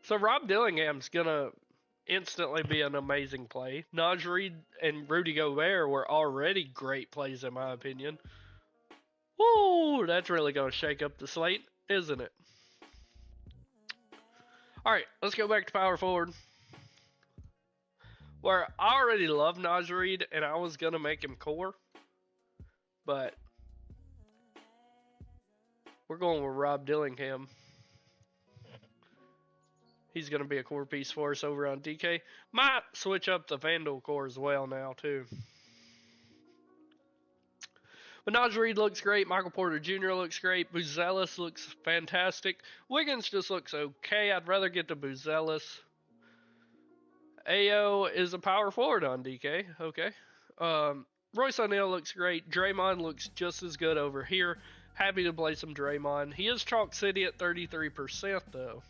So Rob Dillingham's going to instantly be an amazing play. Naj Reid and Rudy Gobert were already great plays in my opinion. Woo! That's really going to shake up the slate, isn't it? Alright, let's go back to power forward. Where I already love Naj Reid and I was going to make him core. But we're going with Rob Dillingham. He's going to be a core piece for us over on DK. Might switch up the Vandal core as well now, too. But Naj Reid looks great. Michael Porter Jr. looks great. Buzelis looks fantastic. Wiggins just looks okay. I'd rather get to Buzelis. Ayo is a power forward on DK. Okay. Royce O'Neal looks great. Draymond looks just as good over here. Happy to play some Draymond. He is Chalk City at 33%, though.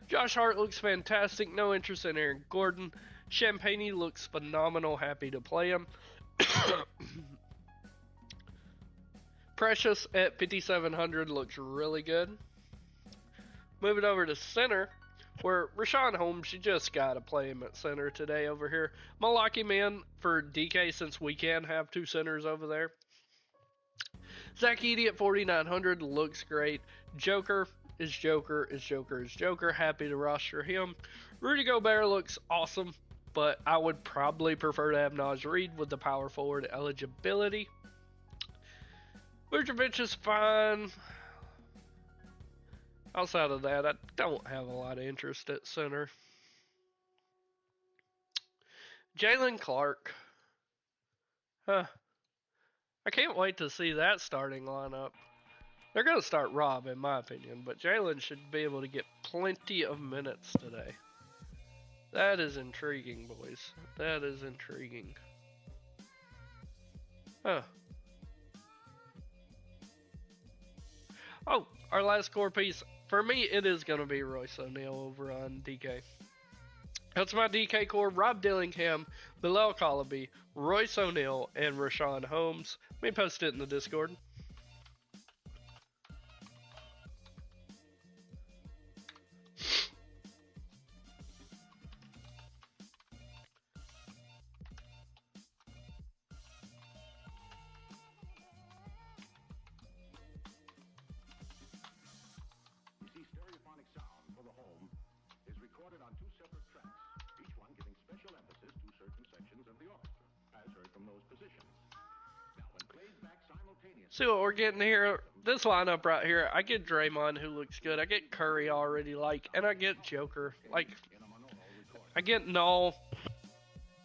Josh Hart looks fantastic. No interest in Aaron Gordon. Champagne looks phenomenal. Happy to play him. Precious at 5,700 looks really good. Moving over to center, where Rashawn Holmes, you just got to play him at center today over here. I'm going to lock him in for DK since we can have two centers over there. Zach Edey at 4,900 looks great. Joker is Joker is Joker is Joker. Happy to roster him. Rudy Gobert looks awesome, but I would probably prefer to have Naj Reid with the power forward eligibility. Vucevic is fine. Outside of that, I don't have a lot of interest at center. Jalen Clark. I can't wait to see that starting lineup. They're going to start Rob, in my opinion, but Jalen should be able to get plenty of minutes today. That is intriguing, boys. That is intriguing. Oh, our last core piece. For me, it is going to be Royce O'Neal over on DK. That's my DK core. Rob Dillingham, Bilal Calabi, Royce O'Neal, and Rashawn Holmes. Let me post it in the Discord. See what we're getting here. This lineup right here, I get Draymond, who looks good. I get Curry, already like, and I get Joker. Like, I get Null.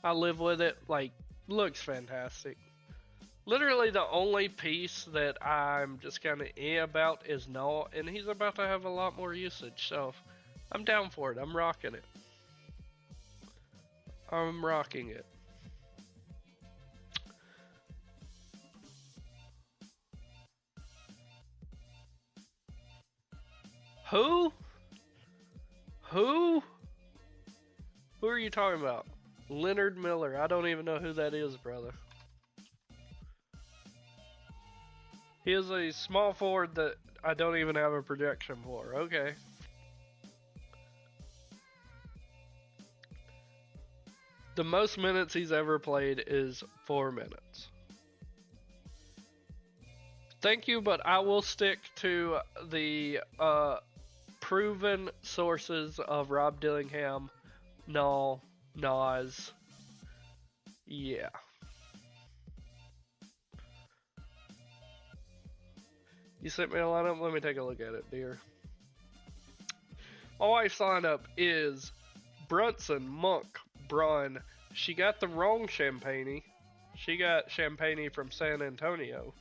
I live with it. Like, looks fantastic. Literally, the only piece that I'm just kind of about is Null, and he's about to have a lot more usage. So, I'm down for it. I'm rocking it. I'm rocking it. Who? Who are you talking about? Leonard Miller. I don't even know who that is, brother. He is a small forward that I don't even have a projection for. Okay. The most minutes he's ever played is 4 minutes. Thank you, but I will stick to the proven sources of Rob Dillingham, Null, Nas. Yeah. You sent me a lineup? Let me take a look at it, dear. My wife's lineup is Brunson, Monk, Braun. She got the wrong Champagne. She got Champagne from San Antonio,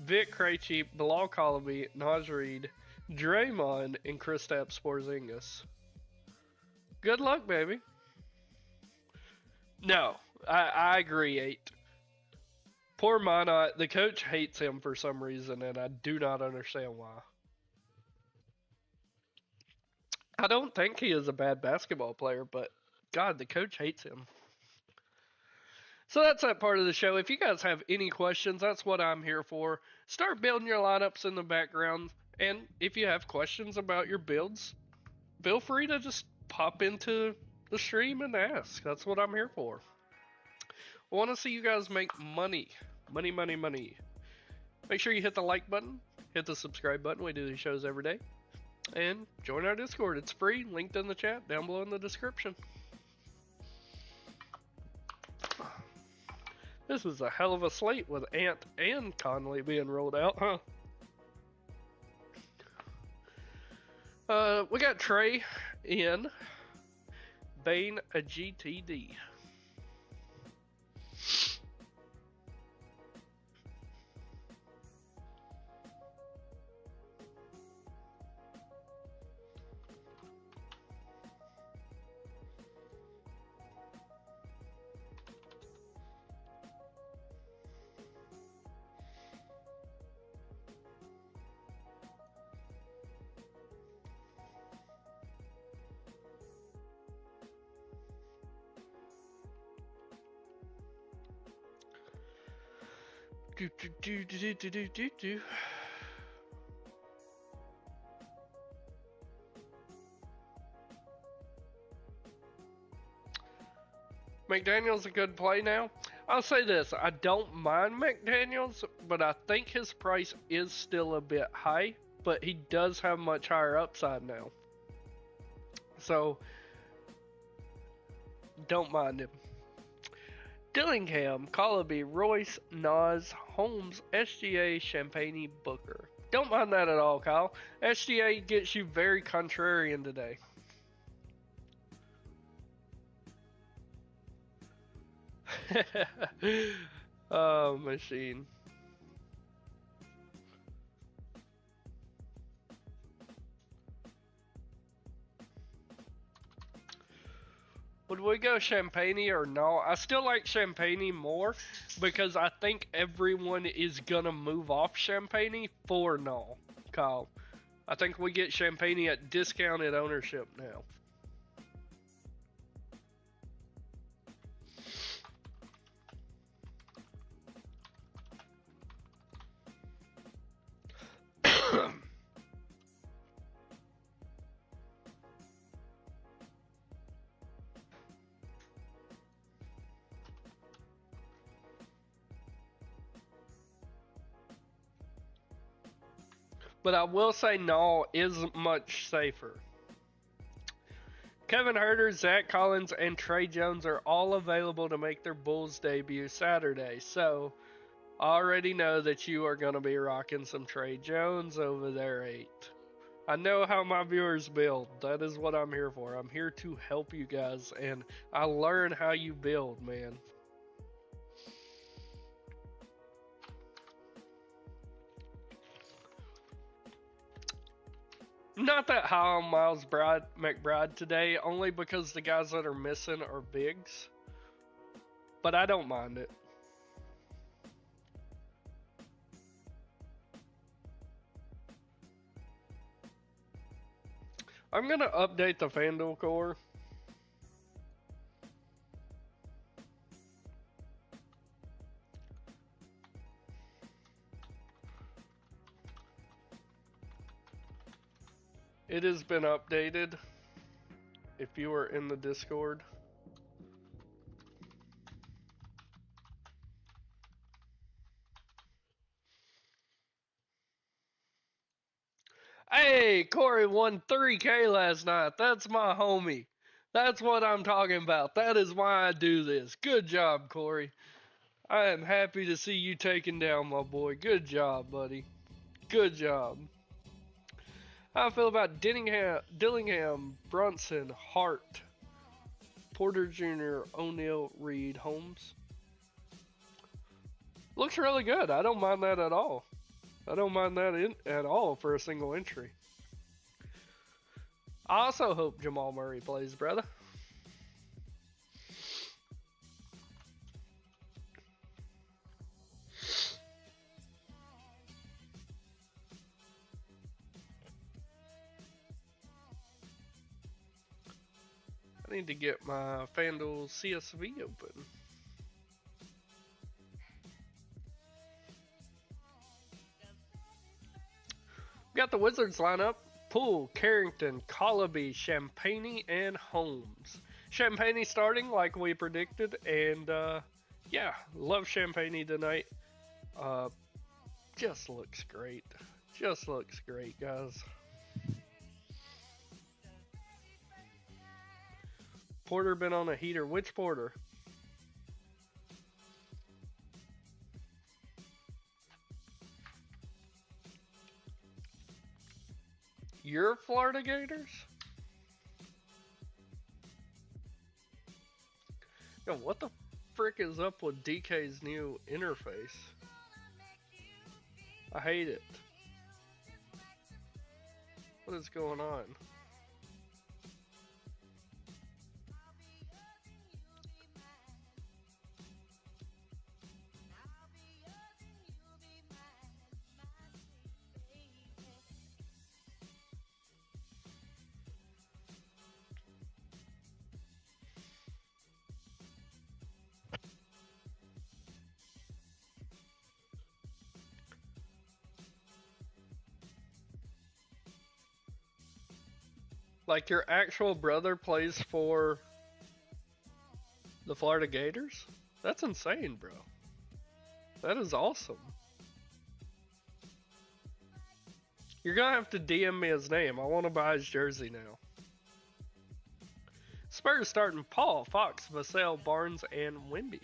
Vic Krejci, Bilal Colaby, Naj Reid, Draymond, and Kristaps Porzingis. Good luck, baby. No, I agree, 8. Poor Minot. The coach hates him for some reason, and I do not understand why. I don't think he is a bad basketball player, but God, the coach hates him. So that's that part of the show. If you guys have any questions, that's what I'm here for. Start building your lineups in the background, and if you have questions about your builds, feel free to just pop into the stream and ask. That's what I'm here for. I want to see you guys make money. Money, money, money. Make sure you hit the like button, hit the subscribe button. We do these shows every day. And join our Discord. It's free. Linked in the chat down below in the description. This was a hell of a slate with Ant and Conley being rolled out, huh? We got Trey in. Bane a GTD. Do. McDaniel's a good play now. I'll say this, I don't mind McDaniel's, but I think his price is still a bit high, but he does have much higher upside now. So, don't mind him. Dillingham, Colaby, Royce, Nas, Holmes, SGA, Champagne, Booker. Don't mind that at all, Kyle. SGA gets you very contrarian today. Oh, machine. Would we go Champagne or no? I still like Champagne more because I think everyone is gonna move off Champagne for no, Kyle. I think we get Champagne at discounted ownership now. But I will say no is much safer. Kevin Huerter, Zach Collins, and Trey Jones are all available to make their Bulls debut Saturday. So, I already know that you are going to be rocking some Trey Jones over there, 8. I know how my viewers build. That is what I'm here for. I'm here to help you guys, and I learn how you build, man. Not that high on Miles McBride today, only because the guys that are missing are bigs. But I don't mind it. I'm going to update the FanDuel core. It has been updated if you are in the Discord. Hey, Corey won 3K last night. That's my homie. That's what I'm talking about. That is why I do this. Good job, Corey. I am happy to see you taken down, my boy. Good job, buddy. Good job. How I feel about Dillingham, Brunson, Hart, Porter Jr., O'Neal, Reed, Holmes. Looks really good. I don't mind that at all. I don't mind that at all for a single entry. I also hope Jamal Murray plays, brother. I need to get my FanDuel CSV open. We got the Wizards lineup. Poole, Carrington, Collaby, Champagny, and Holmes. Champagny starting like we predicted, and yeah, love Champagny tonight. Just looks great. Just looks great, guys. Porter been on a heater. Which Porter? Your Florida Gators? Yo, what the frick is up with DK's new interface? I hate it. What is going on? Like your actual brother plays for the Florida Gators? That's insane, bro. That is awesome. You're gonna have to DM me his name. I want to buy his jersey now. Spurs starting Paul, Fox, Vassell, Barnes, and Wemby.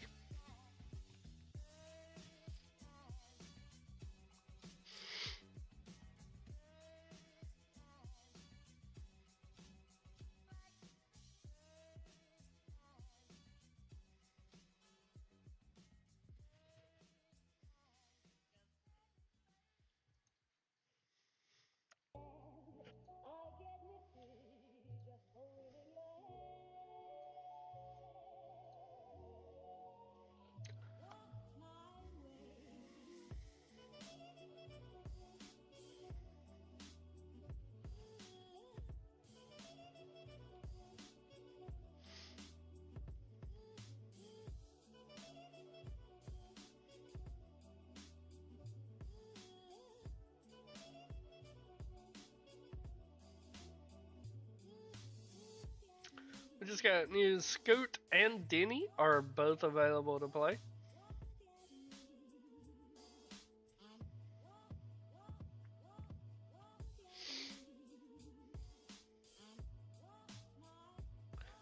We just got news. Scoot and Denny are both available to play.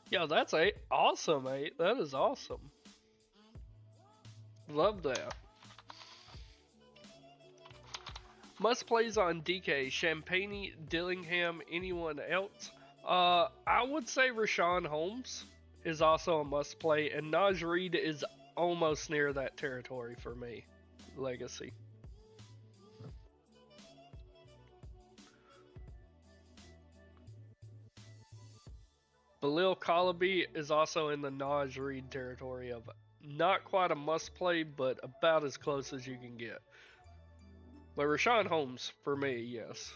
Yo, that's awesome, 8. That is awesome. Love that. Must plays on DK, Champagny, Dillingham, anyone else? I would say Rashawn Holmes is also a must play, and Naj Reid is almost near that territory for me. Legacy. Balil Collaby is also in the Naj Reid territory of not quite a must play, but about as close as you can get. But Rashawn Holmes, for me, yes.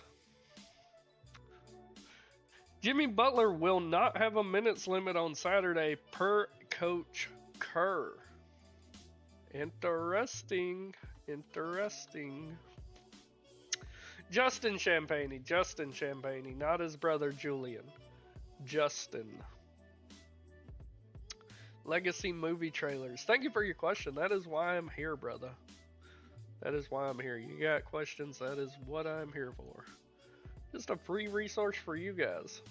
Jimmy Butler will not have a minutes limit on Saturday per Coach Kerr. Interesting. Interesting. Justin Champagny, not his brother Julian. Justin. Legacy movie trailers. Thank you for your question. That is why I'm here, brother. That is why I'm here. You got questions, that is what I'm here for. Just a free resource for you guys.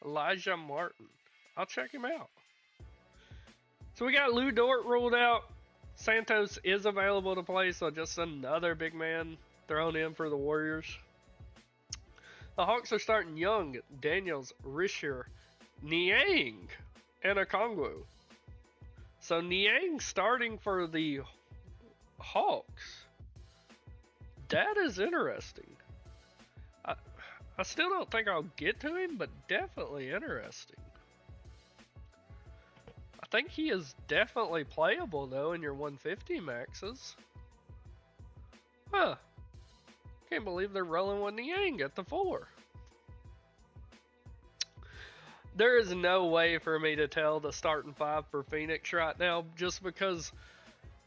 Elijah Martin. I'll check him out. So we got Lou Dort ruled out. Santos is available to play, so just another big man thrown in for the Warriors. The Hawks are starting Young, Daniels, Risher, Niang, and Okongwu. So Niang starting for the Hawks. That is interesting. I still don't think I'll get to him, but definitely interesting. I think he is definitely playable though in your 150 maxes. Huh. Can't believe they're rolling with Niang at the 4. There is no way for me to tell the starting 5 for Phoenix right now, just because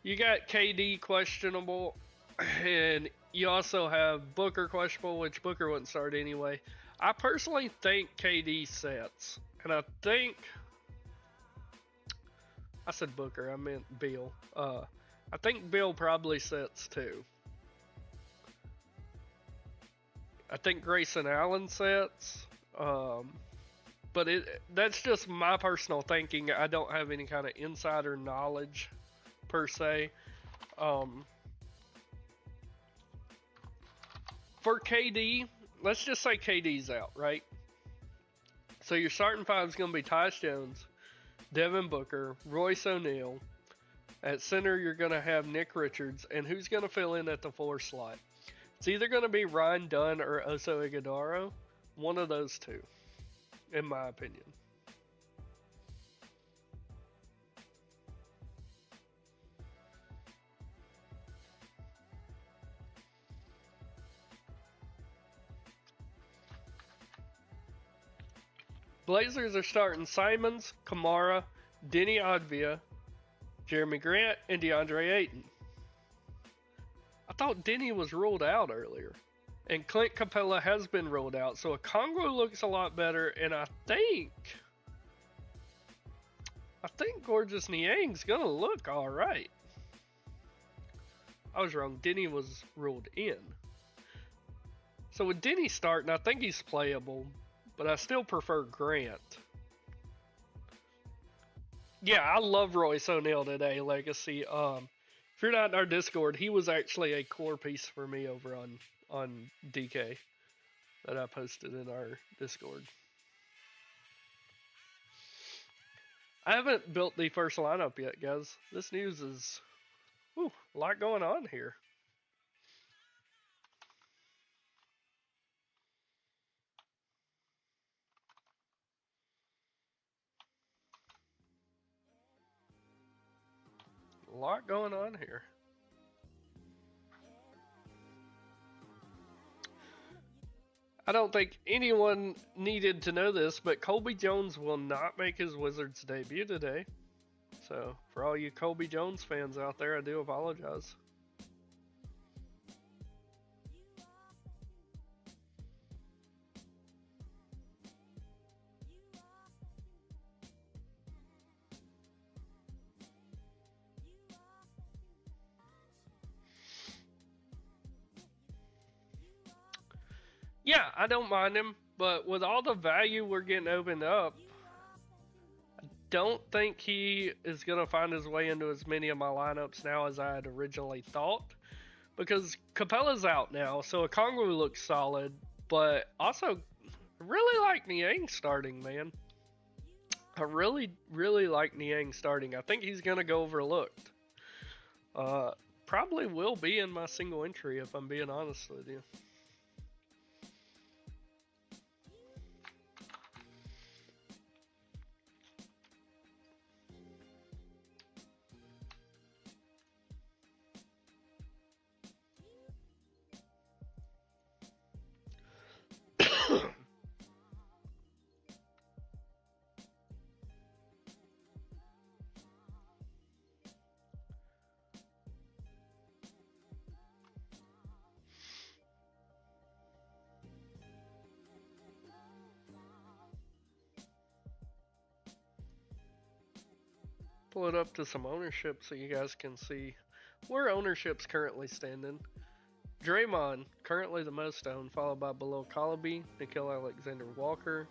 you got KD questionable, and you also have Booker questionable, which Booker wouldn't start anyway. I personally think KD sets, and I think I said Booker, I meant Beal. I think Beal probably sets too. I think Grayson Allen sets, but that's just my personal thinking. I don't have any kind of insider knowledge per se. For KD, let's just say KD's out, right? So your starting 5 is going to be Tyus Jones, Devin Booker, Royce O'Neal. At center, you're going to have Nick Richards, and who's going to fill in at the 4 slot? It's either going to be Ryan Dunn or Oso Ighodaro. One of those two, in my opinion. Blazers are starting Simons, Kamara, Denny Advia, Jeremy Grant, and DeAndre Ayton. I thought Denny was ruled out earlier. And Clint Capella has been ruled out, so Okongwu looks a lot better, and I think Gorgeous Niang's gonna look alright. I was wrong, Denny was ruled in. So with Denny starting, I think he's playable, but I still prefer Grant. Yeah, I love Royce O'Neal today, Legacy. If you're not in our Discord, he was actually a core piece for me over on DK that I posted in our Discord. I haven't built the first lineup yet, guys. This news is a lot going on here. A lot going on here. I don't think anyone needed to know this, but Colby Jones will not make his Wizards debut today. So, for all you Colby Jones fans out there, I do apologize. Yeah, I don't mind him, but with all the value we're getting opened up, I don't think he is going to find his way into as many of my lineups now as I had originally thought. Because Capella's out now, so Okongwu looks solid, but also I really like Niang starting, man. I really, really like Niang starting. I think he's going to go overlooked. Probably will be in my single entry if I'm being honest with you. Pull it up to some ownership so you guys can see where ownership's currently standing. Draymond, currently the most owned, followed by Bilal Colaby, Nickeil Alexander-Walker,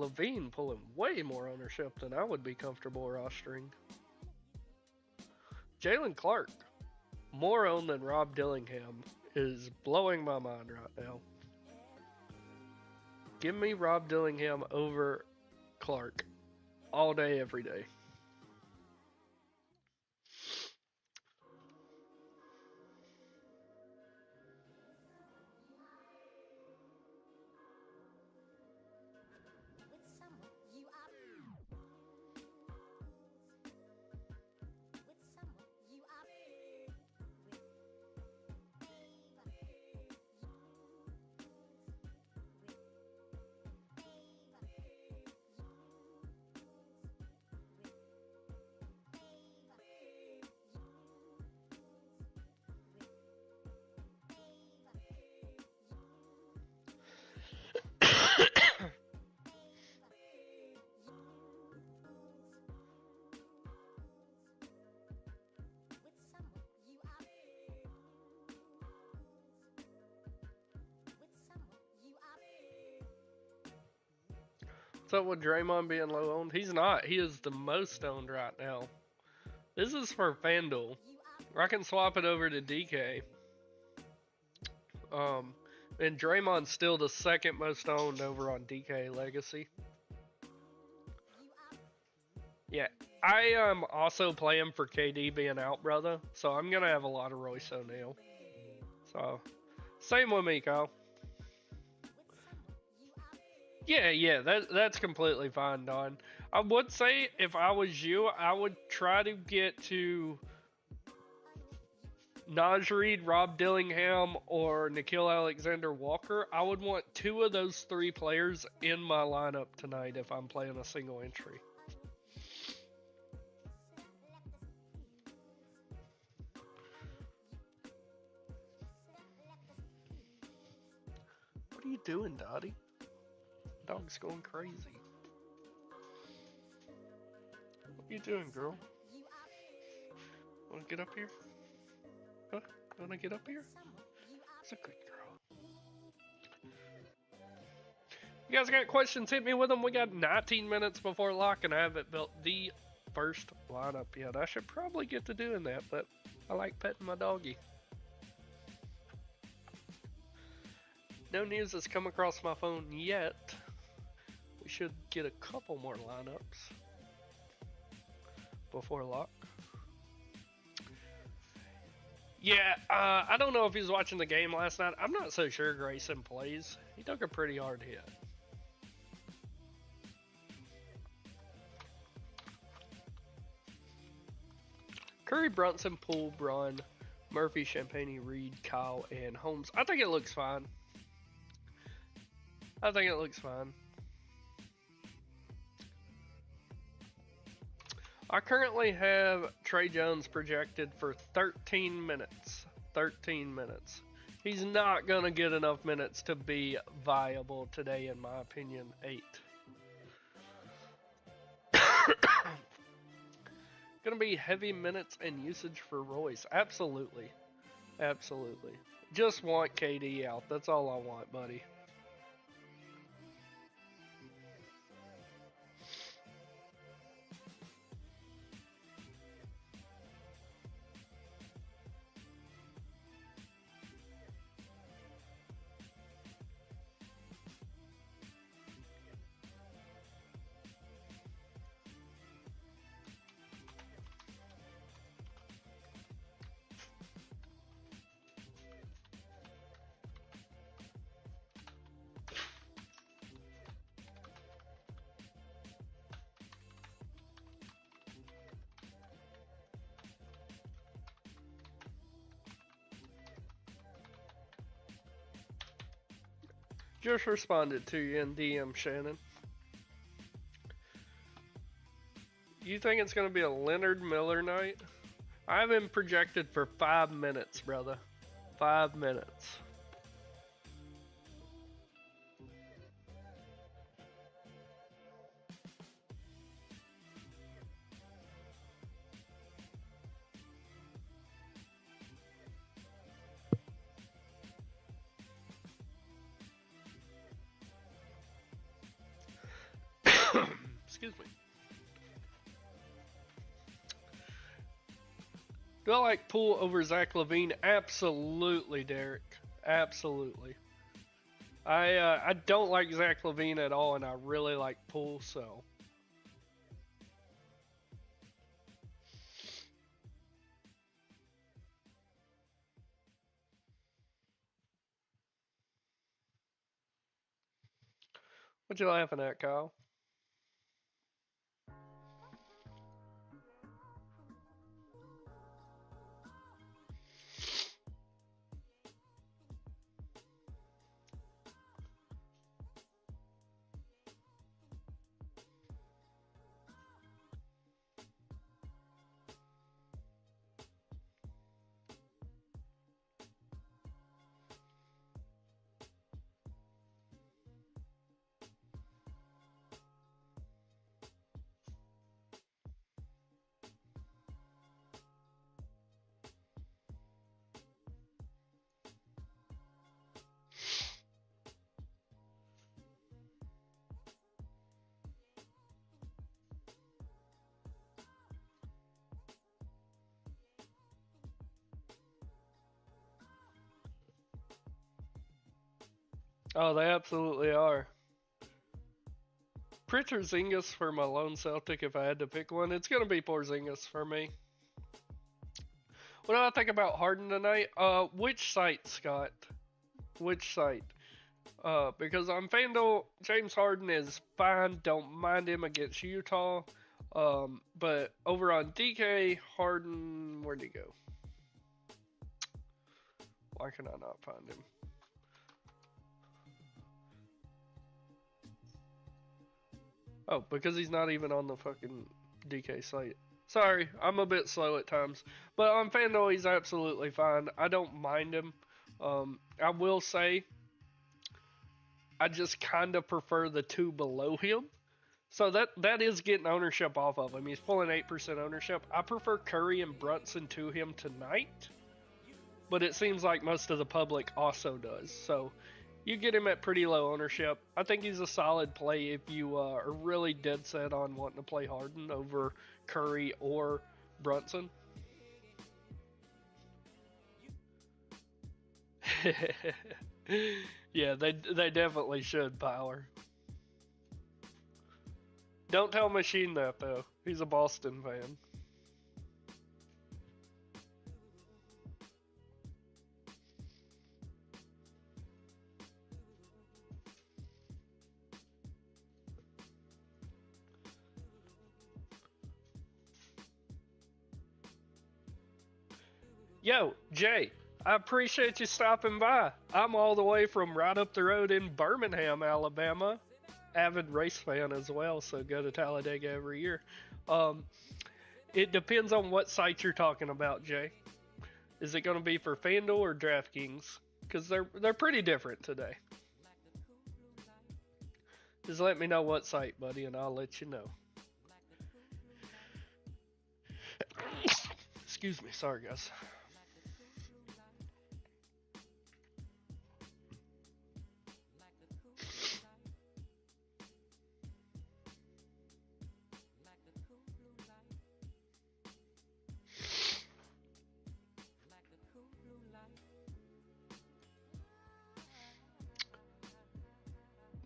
Levine pulling way more ownership than I would be comfortable rostering. Jalen Clark, more owned than Rob Dillingham, is blowing my mind right now. Give me Rob Dillingham over Clark all day, every day. So with Draymond being low owned, he's not. He is the most owned right now. This is for FanDuel. I can swap it over to DK. And Draymond's still the second most owned over on DK Legacy. Yeah, I am also playing for KD being out, brother. So I'm gonna have a lot of Royce O'Neal. So same with me, Kyle. Yeah, that's completely fine, Don. I would say if I was you, I would try to get to Naj Reid, Rob Dillingham, or Nickeil Alexander-Walker. I would want two of those three players in my lineup tonight if I'm playing a single entry. What are you doing, Dottie? Dog's going crazy. What are you doing, girl? Wanna get up here? Huh? Wanna get up here? It's a good girl. You guys got questions? Hit me with them. We got 19 minutes before lock, and I haven't built the first lineup yet. I should probably get to doing that, but I like petting my doggy. No news has come across my phone yet. We should get a couple more lineups before lock. Yeah, I don't know if he was watching the game last night. I'm not so sure Grayson plays. He took a pretty hard hit. Curry, Brunson, Poole, Braun, Murphy, Champagne, Reed, Kyle, and Holmes. I think it looks fine. I currently have Trey Jones projected for 13 minutes. 13 minutes. He's not going to get enough minutes to be viable today, in my opinion. 8. Going to be heavy minutes and usage for Royce. Absolutely. Absolutely. Just want KD out. That's all I want, buddy. Just responded to you in DM, Shannon. You think it's going to be a Leonard Miller night? I have him projected for 5 minutes, brother. 5 minutes. Excuse me. Do I like Poole over Zach LaVine? Absolutely, Derek. Absolutely. I don't like Zach LaVine at all, and I really like Poole, so. What you laughing at, Kyle? Oh, they absolutely are. Porzingis for my lone Celtic if I had to pick one. It's going to be Porzingis for me. What do I think about Harden tonight? Which site, Scott? Which site? Because on FanDuel, James Harden is fine. Don't mind him against Utah. But over on DK, Harden, where'd he go? Why can I not find him? Oh, because he's not even on the fucking DK site. Sorry, I'm a bit slow at times. But on FanDuel, he's absolutely fine. I don't mind him. I will say, I just kind of prefer the two below him. So that is getting ownership off of him. He's pulling 8% ownership. I prefer Curry and Brunson to him tonight. But it seems like most of the public also does. So you get him at pretty low ownership. I think he's a solid play if you are really dead set on wanting to play Harden over Curry or Brunson. Yeah, they definitely should, Power. Don't tell Machine that, though. He's a Boston fan. Yo, Jay, I appreciate you stopping by. I'm all the way from right up the road in Birmingham, Alabama. Avid race fan as well, so go to Talladega every year. It depends on what site you're talking about, Jay. Is it going to be for FanDuel or DraftKings? Because they're pretty different today. Just let me know what site, buddy, and I'll let you know. Excuse me, sorry guys.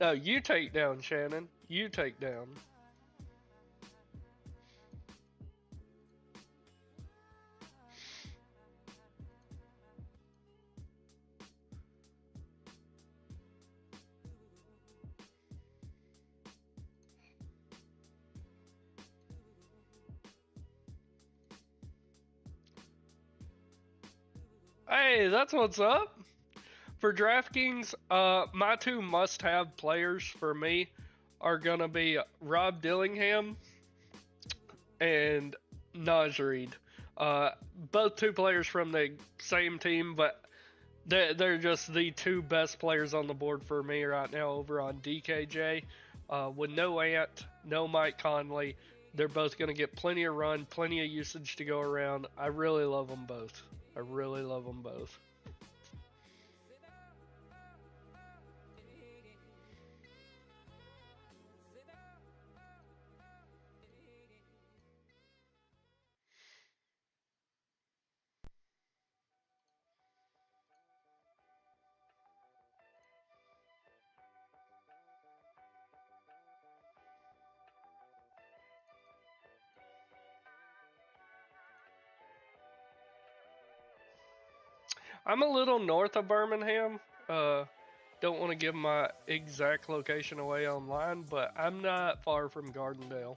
No, you take down, Shannon. You take down. Hey, that's what's up. For DraftKings, my two must-have players for me are gonna be Rob Dillingham and Naj Reid. Both two players from the same team, but they're just the two best players on the board for me right now over on DKJ. With no Ant, no Mike Conley, they're both going to get plenty of run, plenty of usage to go around. I really love them both. I really love them both. I'm a little north of Birmingham. Don't want to give my exact location away online, but I'm not far from Gardendale.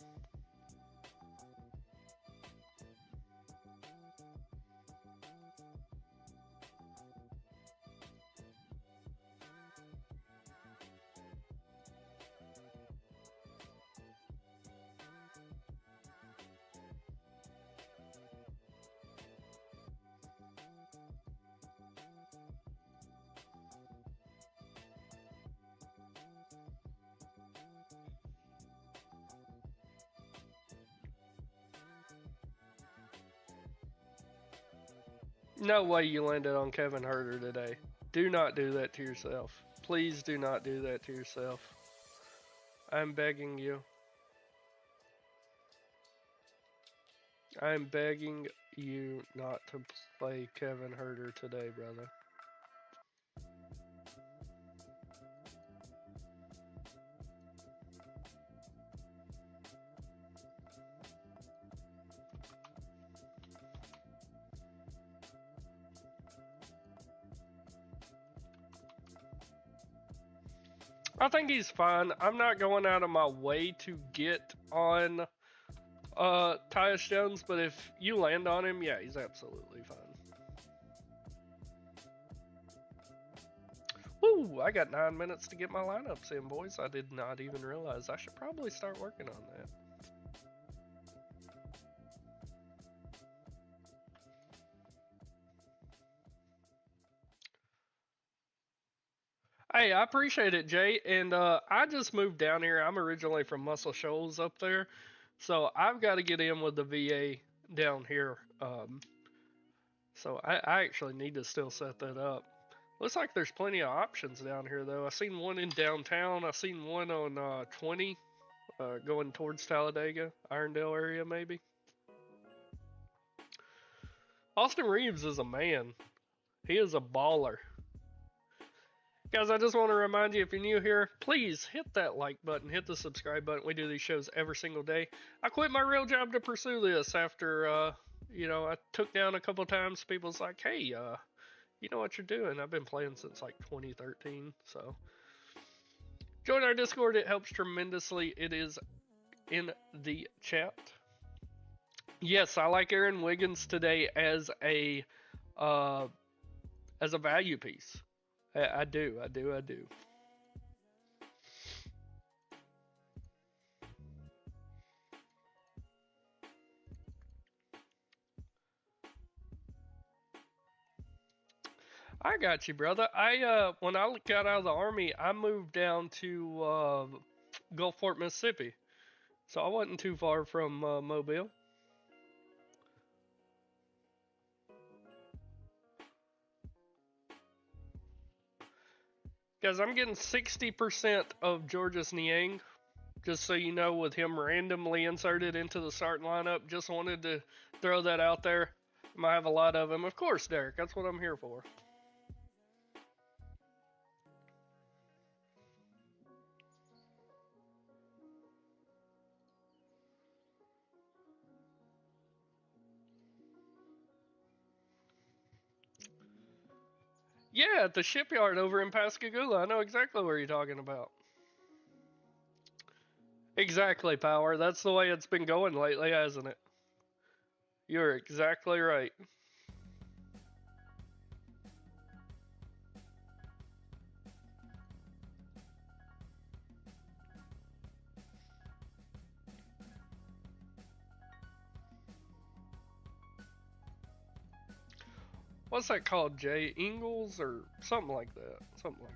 No way you landed on Kevin Herter today. Do not do that to yourself. Please do not do that to yourself. I'm begging you. I'm begging you not to play Kevin Herter today, brother. I think he's fine. I'm not going out of my way to get on Tyus Jones, but if you land on him, yeah, he's absolutely fine. Woo! I got 9 minutes to get my lineups in, boys. I did not even realize. I should probably start working on that. Hey, I appreciate it, Jay. And I just moved down here. I'm originally from Muscle Shoals up there. So I've got to get in with the VA down here. So I actually need to still set that up. Looks like there's plenty of options down here, though. I seen one in downtown. I seen one on 20 going towards Talladega, Irondale area, maybe. Austin Reeves is a man. He is a baller. Guys, I just want to remind you, if you're new here, please hit that like button, hit the subscribe button. We do these shows every single day. I quit my real job to pursue this after, I took down a couple times. People's like, hey, you know what you're doing. I've been playing since like 2013, so join our Discord. It helps tremendously. It is in the chat. Yes, I like Aaron Wiggins today as a value piece. I do. I got you, brother. When I got out of the army, I moved down to Gulfport, Mississippi, so I wasn't too far from Mobile. Guys, I'm getting 60% of Georges Niang, just so you know, with him randomly inserted into the starting lineup. Just wanted to throw that out there. Might have a lot of him. Of course, Derek. That's what I'm here for. Yeah, at the shipyard over in Pascagoula. I know exactly where you're talking about. Exactly, Power. That's the way it's been going lately, hasn't it? You're exactly right. What's that called, Jay? Ingalls or something like that? Something like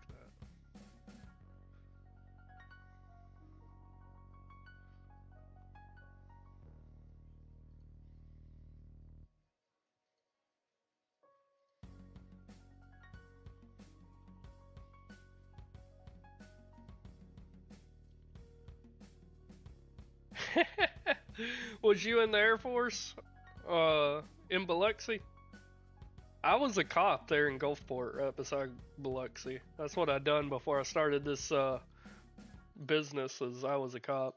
that. Was you in the Air Force? In Biloxi? I was a cop there in Gulfport, right beside Biloxi. That's what I done before I started this business. As I was a cop.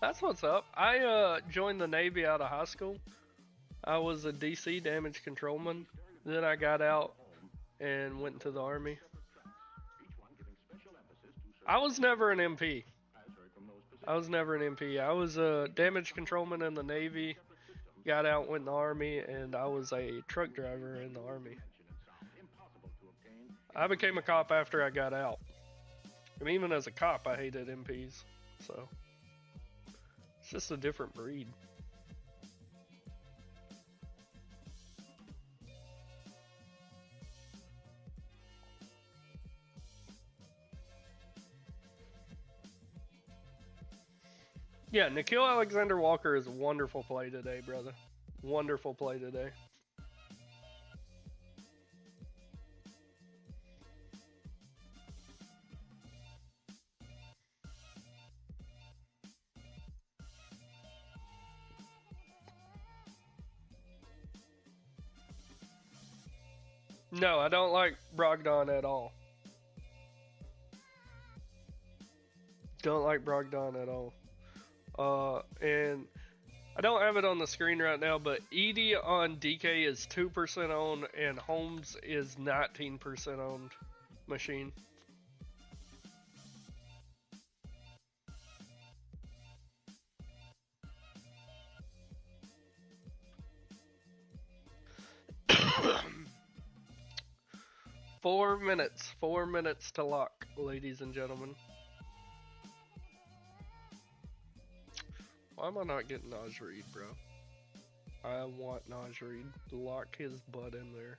That's what's up. I joined the Navy out of high school. I was a DC damage controlman. Then I got out and went into the Army. I was never an MP. I was never an MP. I was a damage controlman in the Navy. Got out, went in the Army, and I was a truck driver in the Army. I became a cop after I got out. And even as a cop, I hated MPs. So, it's just a different breed. Yeah, Nikhil Alexander Walker is a wonderful play today, brother. Wonderful play today. No, I don't like Brogdon at all. Don't like Brogdon at all. And I don't have it on the screen right now, but Edie on DK is 2% owned and Holmes is 19% owned machine. Four minutes to lock, ladies and gentlemen. Why am I not getting Naj Reid, bro? I want Naj Reid to lock his butt in there.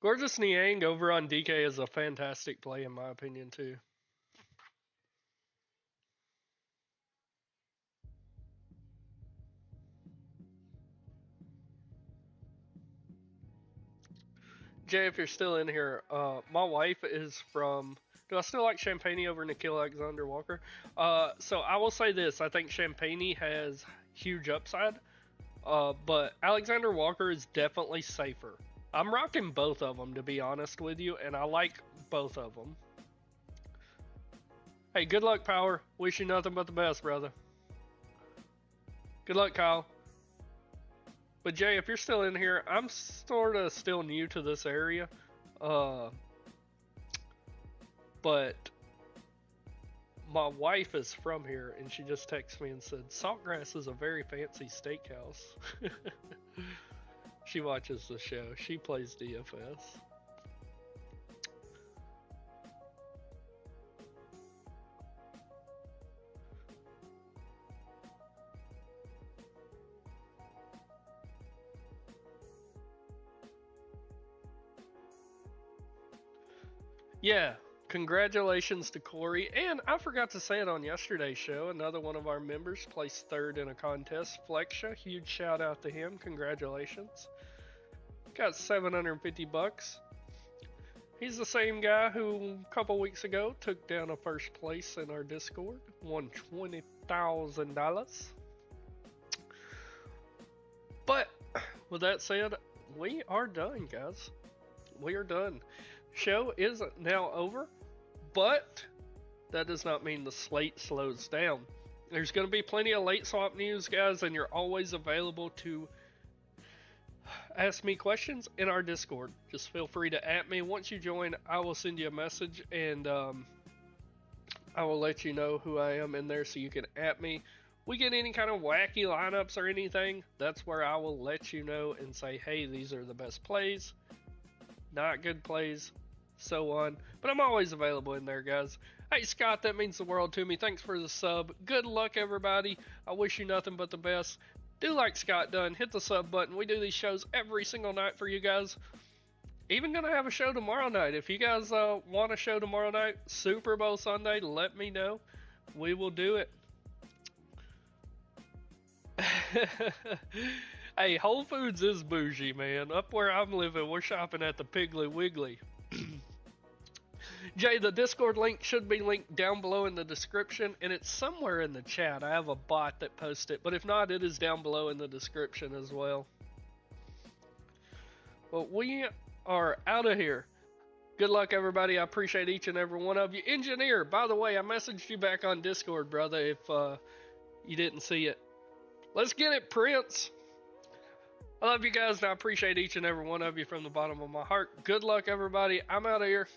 Gorgeous Niang over on DK is a fantastic play in my opinion too. Jay, if you're still in here, my wife is from. Do I still like Champagne over Nikhil Alexander Walker? So I will say this: I think Champagne has huge upside, but Alexander Walker is definitely safer. I'm rocking both of them to be honest with you, and I like both of them. Hey, good luck, Power. Wish you nothing but the best, brother. Good luck, Kyle. But Jay, if you're still in here, I'm sort of still new to this area. But my wife is from here, and she just texted me and said, Saltgrass is a very fancy steakhouse. She watches the show. She plays DFS. Yeah, congratulations to Corey. And I forgot to say it on yesterday's show. Another one of our members placed third in a contest. Flexia, huge shout out to him. Congratulations. Got 750 bucks. He's the same guy who a couple weeks ago took down a first place in our Discord. Won $20,000. But with that said, we are done, guys. We are done. Show is now over, but that does not mean the slate slows down. There's going to be plenty of late swap news, guys, and you're always available to ask me questions in our Discord. Just feel free to @me. Once you join, I will send you a message, and I will let you know who I am in there so you can @me. We get any kind of wacky lineups or anything, that's where I will let you know and say, hey, these are the best plays, not good plays, so on. But I'm always available in there, guys. Hey, Scott, that means the world to me. Thanks for the sub. Good luck, everybody. I wish you nothing but the best. Do like Scott done. Hit the sub button. We do these shows every single night for you guys. Even gonna have a show tomorrow night. If you guys want a show tomorrow night, Super Bowl Sunday, let me know. We will do it. Hey, Whole Foods is bougie, man. Up where I'm living, we're shopping at the Piggly Wiggly. Jay, the Discord link should be linked down below in the description, and it's somewhere in the chat. I have a bot that posts it, but if not, it is down below in the description as well. Well, we are out of here. Good luck, everybody. I appreciate each and every one of you. Engineer, by the way, I messaged you back on Discord, brother, if you didn't see it. Let's get it, Prince. I love you guys, and I appreciate each and every one of you from the bottom of my heart. Good luck, everybody. I'm out of here.